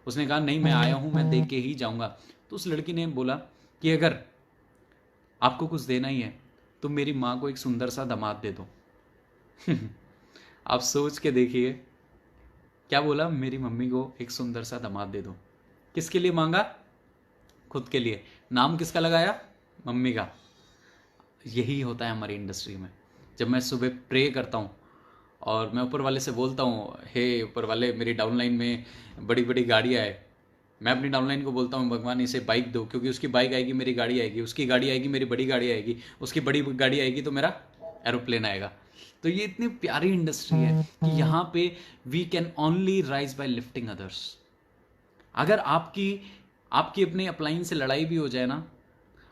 उसने कहा, नहीं मैं आया हूँ, मैं दे के ही जाऊँगा। तो उस लड़की ने बोला कि अगर आपको कुछ देना ही है तो मेरी माँ को एक सुंदर सा दामाद दे दो। आप सोच के देखिए, क्या बोला, मेरी मम्मी को एक सुंदर सा दामाद दे दो। किसके लिए मांगा? खुद के लिए। नाम किसका लगाया? मम्मी का। यही होता है हमारी इंडस्ट्री में। जब मैं सुबह प्रे करता हूँ और मैं ऊपर वाले से बोलता हूँ, हे ऊपर वाले मेरी डाउनलाइन में बड़ी बड़ी गाड़ियाँ है, मैं अपनी डाउनलाइन को बोलता हूँ, भगवान इसे बाइक दो, क्योंकि उसकी बाइक आएगी मेरी गाड़ी आएगी, उसकी गाड़ी आएगी मेरी बड़ी गाड़ी आएगी, उसकी बड़ी गाड़ी आएगी तो मेरा एरोप्लेन आएगा। तो ये इतनी प्यारी इंडस्ट्री है कि यहाँ पे we can only rise by lifting others. अगर आपकी आपकी अपने अपलाइन से लड़ाई भी हो जाए ना,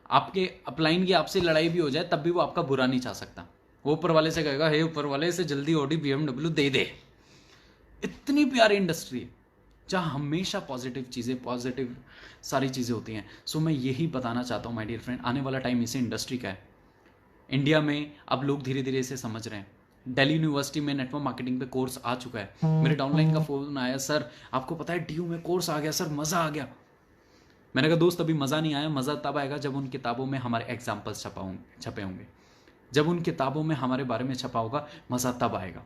आपके अपलाइन की आपसे लड़ाई भी हो जाए, तब भी वो आपका बुरा नहीं चाह सकता। वो ऊपर वाले से कहेगा, हे ऊपर वाले से जल्दी ऑडी BMW दे दे। इतनी प्यारी इंडस्ट्री है जहाँ हमेशा पॉजिटिव चीज़ें, पॉजिटिव सारी चीज़ें होती हैं। सो मैं यही बताना चाहता हूँ माय डियर फ्रेंड, आने वाला टाइम इसी इंडस्ट्री का है। इंडिया में अब लोग धीरे धीरे इसे समझ रहे हैं। दिल्ली यूनिवर्सिटी में नेटवर्क मार्केटिंग पे कोर्स आ चुका है। मेरे डाउनलाइन का फ़ोन आया, सर आपको पता है DU में कोर्स आ गया सर, मज़ा आ गया। मैंने कहा दोस्त अभी मज़ा नहीं आया, मज़ा तब आएगा जब उन किताबों में हमारे एग्जाम्पल्स छपे होंगे, जब उन किताबों में हमारे बारे में छपा होगा, मज़ा तब आएगा।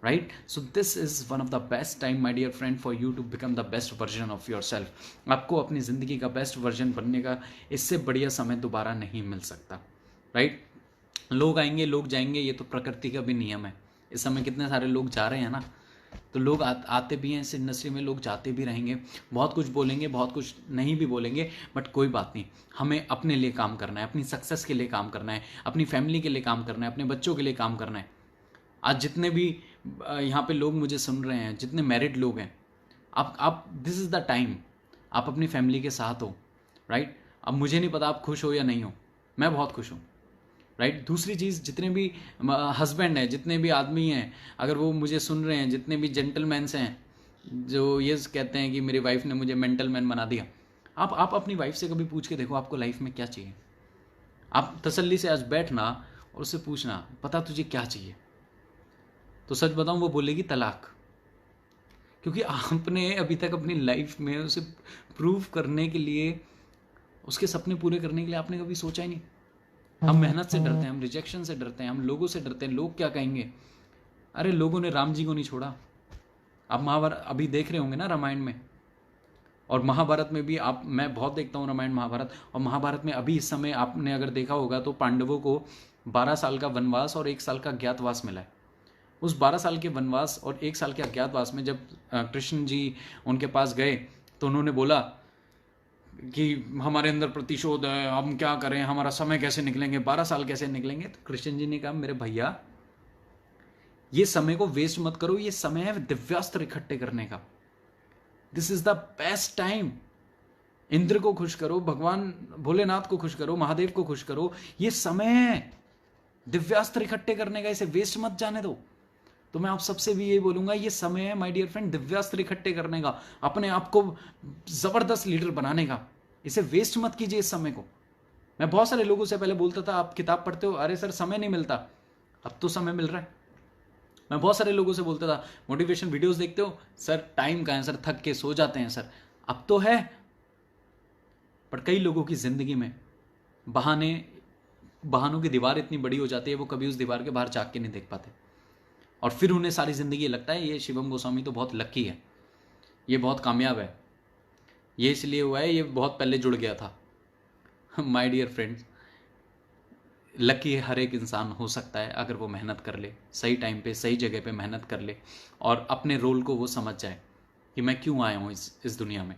Right? So this is one of the best time my dear friend for you to become the best version of yourself. आपको अपनी ज़िंदगी का बेस्ट वर्जन बनने का इससे बढ़िया समय दोबारा नहीं मिल सकता। राइट? लोग आएंगे, लोग जाएंगे, ये तो प्रकृति का भी नियम है। इस समय कितने सारे लोग जा रहे हैं ना, तो लोग आते भी हैं इस इंडस्ट्री में, लोग जाते भी रहेंगे, बहुत कुछ बोलेंगे, बहुत कुछ नहीं भी बोलेंगे, बट कोई बात नहीं। हमें अपने लिए काम करना है, अपनी सक्सेस के लिए काम करना है, अपनी फैमिली के लिए काम करना है, अपने बच्चों के लिए काम करना है। आज जितने भी यहाँ पे लोग मुझे सुन रहे हैं, जितने मैरिड लोग हैं, आप दिस इज़ द टाइम, आप अपनी फैमिली के साथ हो। राइट? अब मुझे नहीं पता आप खुश हो या नहीं हो, मैं बहुत खुश हूँ। राइट? दूसरी चीज़, जितने भी हस्बैंड हैं, जितने भी आदमी हैं, अगर वो मुझे सुन रहे हैं, जितने भी जेंटलमैन्स हैं जो ये कहते हैं कि मेरी वाइफ ने मुझे मेंटल मैन बना दिया, आप अपनी वाइफ से कभी पूछ के देखो आपको लाइफ में क्या चाहिए। आप तसल्ली से आज बैठना और उससे पूछना, पता तुझे क्या चाहिए, तो सच बताऊं वो बोलेगी तलाक। क्योंकि आपने अभी तक अपनी लाइफ में उसे प्रूव करने के लिए, उसके सपने पूरे करने के लिए आपने कभी सोचा ही नहीं। हम मेहनत से डरते हैं, हम रिजेक्शन से डरते हैं, हम लोगों से डरते हैं, लोग क्या कहेंगे। अरे लोगों ने राम जी को नहीं छोड़ा। आप महाभारत अभी देख रहे होंगे ना, रामायण में और महाभारत में भी। मैं बहुत देखता हूँ रामायण महाभारत, और महाभारत में अभी इस समय आपने अगर देखा होगा तो पांडवों को 12 साल का वनवास और 1 साल का अज्ञातवास मिला है। उस 12 साल के वनवास और 1 साल के अज्ञातवास में जब कृष्ण जी उनके पास गए तो उन्होंने बोला कि हमारे अंदर प्रतिशोध है, हम क्या करें, हमारा समय कैसे निकलेंगे, 12 साल कैसे निकलेंगे। तो कृष्ण जी ने कहा, मेरे भैया ये समय को वेस्ट मत करो, ये समय है दिव्यास्त्र इकट्ठे करने का। This is the best time. Indra को खुश करो, भगवान भोलेनाथ को खुश करो, महादेव को खुश करो, ये समय है दिव्यास्त्र इकट्ठे करने का, इसे वेस्ट मत जाने दो। तो मैं आप सबसे भी यही बोलूंगा, ये समय है माय डियर फ्रेंड दिव्यास्त्र इकट्ठे करने का, अपने आप को जबरदस्त लीडर बनाने का। इसे वेस्ट मत कीजिए इस समय को। मैं बहुत सारे लोगों से पहले बोलता था, आप किताब पढ़ते हो, अरे सर समय नहीं मिलता। अब तो समय मिल रहा है। मैं बहुत सारे लोगों से बोलता था, मोटिवेशन वीडियोस देखते हो सर, टाइम कहाँ है सर, थक के सो जाते हैं सर। अब तो है, पर कई लोगों की जिंदगी में बहानों की दीवार इतनी बड़ी हो जाती है, वो कभी उस दीवार के बाहर झाँक के नहीं देख पाते। और फिर उन्हें सारी ज़िंदगी लगता है ये शिवम गोस्वामी तो बहुत लकी है, ये बहुत कामयाब है, ये इसलिए हुआ है, ये बहुत पहले जुड़ गया था। माय डियर फ्रेंड्स, लकी हर एक इंसान हो सकता है अगर वो मेहनत कर ले, सही टाइम पे सही जगह पे मेहनत कर ले और अपने रोल को वो समझ जाए कि मैं क्यों आया हूँ इस दुनिया में,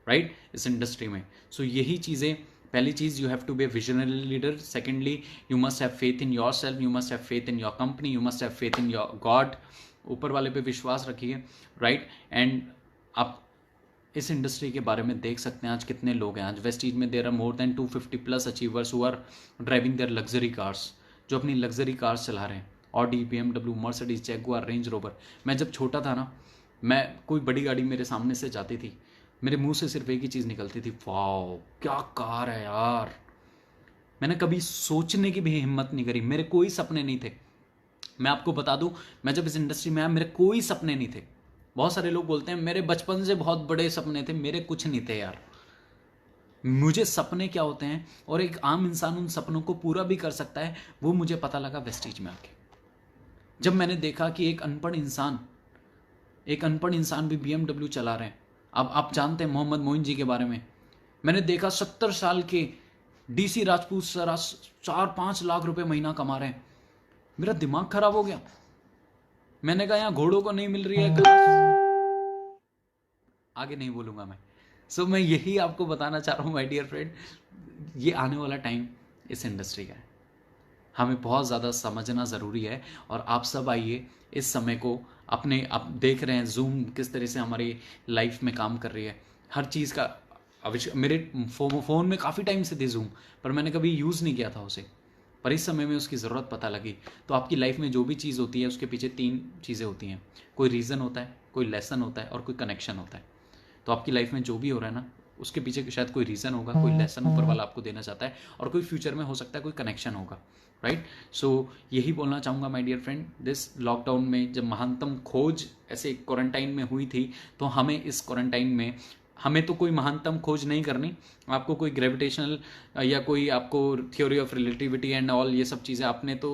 राइट, इस इंडस्ट्री में। सो यही चीज़ें, पहली चीज़ you have to be a visionary leader, secondly you must have faith in your self, you must have faith in your company, you must have faith in your God, ऊपर वाले पे विश्वास रखिए, राइट। एंड आप इस industry के बारे में देख सकते हैं आज कितने लोग हैं। आज वेस्टीज में there are more than 250 plus achievers who are driving their luxury cars, जो अपनी लग्जरी कार्स चला रहे हैं, Audi, BMW, Mercedes, Jaguar, Range Rover. मैं जब छोटा था ना, मैं कोई बड़ी गाड़ी मेरे सामने से जाती थी, मेरे मुंह से सिर्फ एक ही चीज़ निकलती थी, वाओ क्या कार है यार। मैंने कभी सोचने की भी हिम्मत नहीं करी, मेरे कोई सपने नहीं थे। मैं आपको बता दूं, मैं जब इस इंडस्ट्री में आया मेरे कोई सपने नहीं थे। बहुत सारे लोग बोलते हैं मेरे बचपन से बहुत बड़े सपने थे, मेरे कुछ नहीं थे यार। मुझे सपने क्या होते हैं और एक आम इंसान उन सपनों को पूरा भी कर सकता है, वो मुझे पता लगा वेस्टीज में आके, जब मैंने देखा कि एक अनपढ़ इंसान भी BMW चला रहे हैं। अब आप जानते हैं मोहम्मद मोइन जी के बारे में, मैंने देखा 70 साल के DC राजपूत सर 4-5 लाख रुपए महीना कमा रहे हैं। मेरा दिमाग खराब हो गया। मैंने कहा यहाँ घोड़ों को नहीं मिल रही है घास, आगे नहीं बोलूंगा मैं। सो मैं यही आपको बताना चाह रहा हूँ माय डियर फ्रेंड, ये आने वाला टाइम इस इंडस्ट्री का है, हमें बहुत ज़्यादा समझना ज़रूरी है। और आप सब आइए इस समय को अपने, आप देख रहे हैं जूम किस तरह से हमारी लाइफ में काम कर रही है, हर चीज़ का मेरे फ़ोन में काफ़ी टाइम से थी जूम, पर मैंने कभी यूज़ नहीं किया था उसे, पर इस समय में उसकी ज़रूरत पता लगी। तो आपकी लाइफ में जो भी चीज़ होती है उसके पीछे 3 चीज़ें होती हैं, कोई रीज़न होता है, कोई लेसन होता है और कोई कनेक्शन होता है। तो आपकी लाइफ में जो भी हो रहा है ना, उसके पीछे शायद कोई रीज़न होगा, कोई लेसन ऊपर वाला आपको देना चाहता है, और कोई फ्यूचर में हो सकता है कोई कनेक्शन होगा, राइट। सो यही बोलना चाहूँगा my dear friend, this lockdown में जब महानतम खोज ऐसे क्वारंटाइन में हुई थी, तो हमें इस क्वारंटाइन में हमें तो कोई महानतम खोज नहीं करनी, आपको कोई ग्रेविटेशनल या कोई आपको theory of relativity and all ये सब चीज़ें आपने तो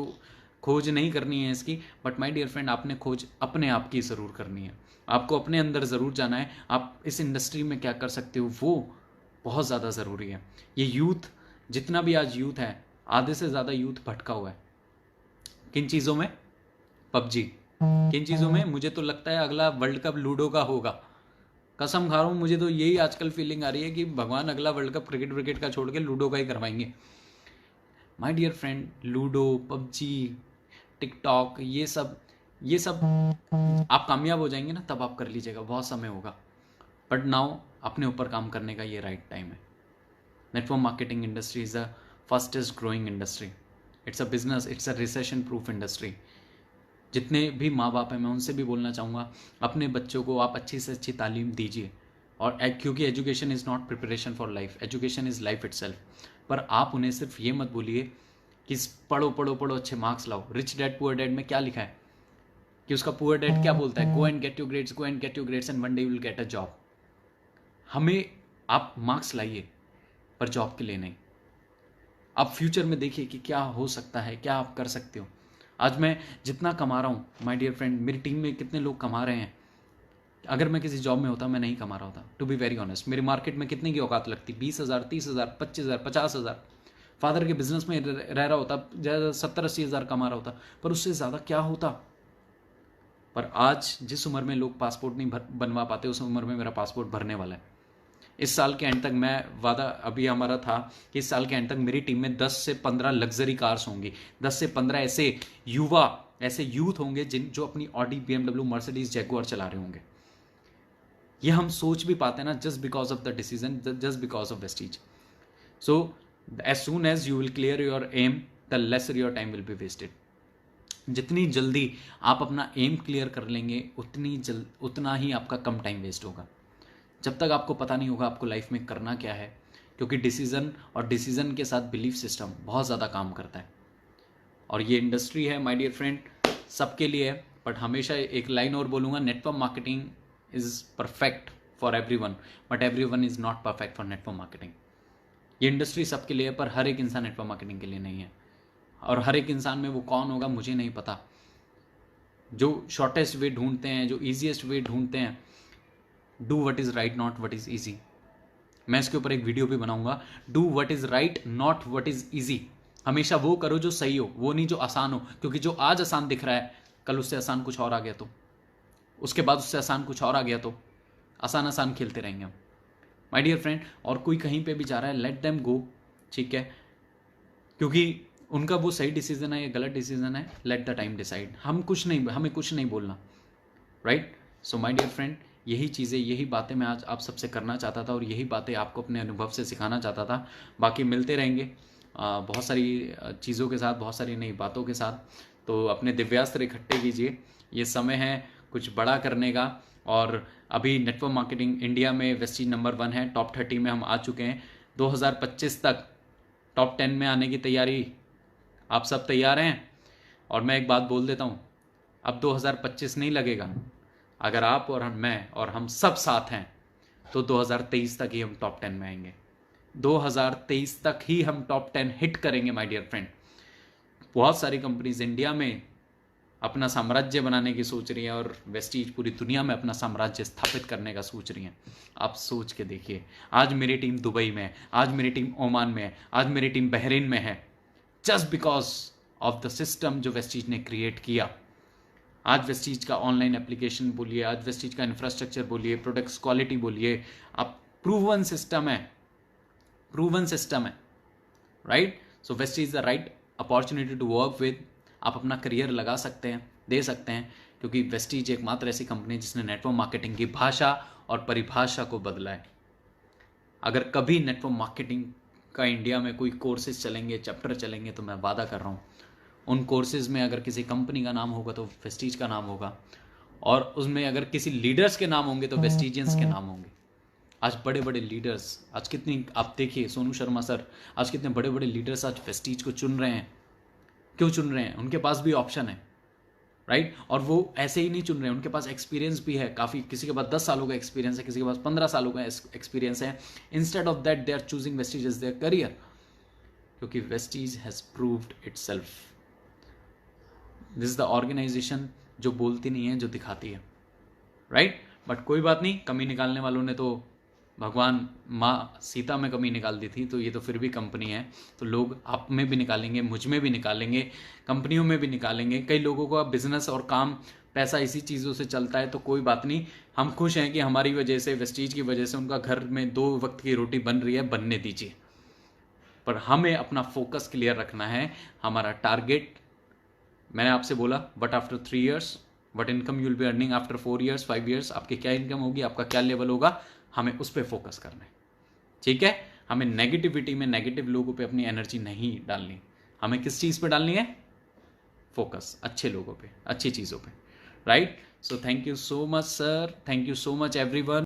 खोज नहीं करनी है इसकी, बट माय डियर फ्रेंड आपने खोज अपने आप की ज़रूर करनी है, आपको अपने अंदर ज़रूर जाना है। आप इस इंडस्ट्री में क्या कर सकते हो वो बहुत ज़्यादा ज़रूरी है। ये यूथ, जितना भी आज यूथ है, आधे से ज़्यादा यूथ भटका हुआ है किन चीज़ों में, PUBG, किन चीज़ों में, मुझे तो लगता है अगला वर्ल्ड कप लूडो का होगा, कसम खा रहा हूँ। मुझे तो यही आजकल फीलिंग आ रही है कि भगवान अगला वर्ल्ड कप क्रिकेट का छोड़ के लूडो का ही करवाएंगे। My dear friend, Ludo, PUBG, TikTok, ये सब आप कामयाब हो जाएंगे ना, तब आप कर लीजिएगा, बहुत समय होगा, बट नाउ अपने ऊपर काम करने का ये राइट टाइम है। Network marketing industry is the fastest growing industry, it's a business, it's a recession proof industry. जितने भी माँ बाप हैं मैं उनसे भी बोलना चाहूँगा, अपने बच्चों को आप अच्छी से अच्छी तालीम दीजिए, और क्योंकि education is not preparation for life, education is life itself. पर आप उन्हें सिर्फ ये मत बोलिए कि पढ़ो पढ़ो पढ़ो अच्छे मार्क्स लाओ। रिच डैड पुअर डैड में क्या लिखा है कि उसका पुअर डैड क्या बोलता है, go and get your grades, go and get your grades and one day you will get a job. हमें आप मार्क्स लाइए पर जॉब के लिए नहीं। आप फ्यूचर में देखिए कि क्या हो सकता है, क्या आप कर सकते हो। आज मैं जितना कमा रहा हूँ माय डियर फ्रेंड, मेरी टीम में कितने लोग कमा रहे हैं, अगर मैं किसी जॉब में होता मैं नहीं कमा रहा होता, टू बी वेरी ऑनेस्ट। मेरी मार्केट में कितने की औकात लगती, 20,000, 30,000, 25,000, 50,000। फादर के बिजनेस में रह रहा होता, ज़्यादा 70-80 हज़ार कमा रहा होता, पर उससे ज़्यादा क्या होता। पर आज जिस उम्र में लोग पासपोर्ट नहीं बनवा पाते, उस उम्र में मेरा पासपोर्ट भरने वाला है। इस साल के एंड तक मैं वादा अभी हमारा था कि इस साल के एंड तक मेरी टीम में 10 से 15 लग्जरी कार्स होंगी, 10 से 15 ऐसे यूथ होंगे जो अपनी ऑडी, BMW, मर्सिडीज, जैगुआर चला रहे होंगे। ये हम सोच भी पाते हैं ना, just because of the decision, just because of Vestige. So as soon as you will clear your aim, the lesser your time will be wasted. जितनी जल्दी आप अपना एम क्लियर कर लेंगे उतना ही आपका कम टाइम वेस्ट होगा। जब तक आपको पता नहीं होगा आपको लाइफ में करना क्या है, क्योंकि डिसीजन के साथ बिलीफ सिस्टम बहुत ज़्यादा काम करता है। और ये इंडस्ट्री है माय डियर फ्रेंड सबके लिए है, बट हमेशा एक लाइन और बोलूँगा, network marketing is perfect for everyone, but everyone is not perfect for network marketing. ये इंडस्ट्री सबके लिए है, पर हर एक इंसान नेटवर्क मार्केटिंग के लिए नहीं है, और हर एक इंसान में वो कौन होगा मुझे नहीं पता। जो शॉर्टेस्ट वे ढूंढते हैं, जो ईजीएस्ट वे ढूंढते हैं। Do what is right, not what is easy. मैं इसके ऊपर एक वीडियो भी बनाऊंगा। Do what is right, not what is easy. हमेशा वो करो जो सही हो, वो नहीं जो आसान हो, क्योंकि जो आज आसान दिख रहा है कल उससे आसान कुछ और आ गया तो, उसके बाद उससे आसान कुछ और आ गया तो आसान आसान खेलते रहेंगे हम, माय डियर फ्रेंड। और कोई कहीं पे भी जा रहा है, लेट देम गो, ठीक है, क्योंकि उनका वो सही डिसीजन है या गलत डिसीजन है, लेट द टाइम डिसाइड। हमें कुछ नहीं बोलना, right. So my dear friend, यही चीज़ें, यही बातें मैं आज आप सबसे करना चाहता था और यही बातें आपको अपने अनुभव से सिखाना चाहता था। बाकी मिलते रहेंगे बहुत सारी चीज़ों के साथ, बहुत सारी नई बातों के साथ। तो अपने दिव्यास्त्र इकट्ठे कीजिए, ये समय है कुछ बड़ा करने का। और अभी नेटवर्क मार्केटिंग इंडिया में वेस्टीज नंबर 1 है, टॉप 30 में हम आ चुके हैं। 2025 तक टॉप 10 में आने की तैयारी, आप सब तैयार हैं? और मैं एक बात बोल देता हूँ, अब 2025 नहीं लगेगा, अगर आप और मैं और हम सब साथ हैं तो 2023 तक ही हम टॉप 10 में आएंगे। 2023 तक ही हम टॉप 10 हिट करेंगे माय डियर फ्रेंड। बहुत सारी कंपनीज इंडिया में अपना साम्राज्य बनाने की सोच रही हैं और वेस्टीज पूरी दुनिया में अपना साम्राज्य स्थापित करने का सोच रही हैं। आप सोच के देखिए, आज मेरी टीम दुबई में है, आज मेरी टीम ओमान में है, आज मेरी टीम बहरीन में है, just because of the system जो वेस्टीज ने क्रिएट किया। आज वेस्टीज का ऑनलाइन एप्लीकेशन बोलिए, आज वेस्टीज का इंफ्रास्ट्रक्चर बोलिए, प्रोडक्ट्स क्वालिटी बोलिए, आप प्रूवन सिस्टम है, प्रूवन सिस्टम है, right. So Vestige is the right opportunity to work with. आप अपना करियर लगा सकते हैं, दे सकते हैं, क्योंकि वेस्टीज एकमात्र ऐसी कंपनी है जिसने नेटवर्क मार्केटिंग की भाषा और परिभाषा को बदला है। अगर कभी नेटवर्क मार्केटिंग का इंडिया में कोई कोर्सेज चलेंगे, चैप्टर चलेंगे, तो मैं वादा कर रहा हूँ उन कोर्सेज में अगर किसी कंपनी का नाम होगा तो वेस्टीज का नाम होगा, और उसमें अगर किसी लीडर्स के नाम होंगे तो वेस्टीजियंस के नाम होंगे। आज बड़े बड़े लीडर्स, आज कितनी, आप देखिए सोनू शर्मा सर, आज कितने बड़े बड़े लीडर्स आज वेस्टीज को चुन रहे हैं। क्यों चुन रहे हैं? उनके पास भी ऑप्शन है, राइट। और वो ऐसे ही नहीं चुन रहे हैं, उनके पास एक्सपीरियंस भी है काफ़ी, किसी के पास 10 सालों का एक्सपीरियंस है, किसी के पास 15 सालों का एक्सपीरियंस है। Instead of that they are choosing Vestige as their career, क्योंकि Vestige has proved itself. This is the organization जो बोलती नहीं है, जो दिखाती है, राइट। बट कोई बात नहीं, कमी निकालने वालों ने तो भगवान माँ सीता में कमी निकाल दी थी, तो ये तो फिर भी कंपनी है, तो लोग आप में भी निकालेंगे, मुझ में भी निकालेंगे, कंपनियों में भी निकालेंगे। कई लोगों का बिजनेस और काम, पैसा इसी चीज़ों से चलता है, तो कोई बात नहीं, हम खुश हैं कि हमारी वजह से, वेस्टीज की वजह से उनका घर में 2 वक्त की रोटी बन रही है, बनने दीजिए। पर हमें अपना फोकस क्लियर रखना है, हमारा टारगेट, मैंने आपसे बोला what after 3 years, what income you will be earning after 4 years, 5 years, आपकी क्या इनकम होगी, आपका क्या लेवल होगा, हमें उस पर फोकस करना है, ठीक है। हमें नेगेटिविटी में, नेगेटिव लोगों पे अपनी एनर्जी नहीं डालनी, हमें किस चीज़ पे डालनी है? फोकस अच्छे लोगों पे, अच्छी चीज़ों पे, right. So thank you so much sir, thank you so much everyone.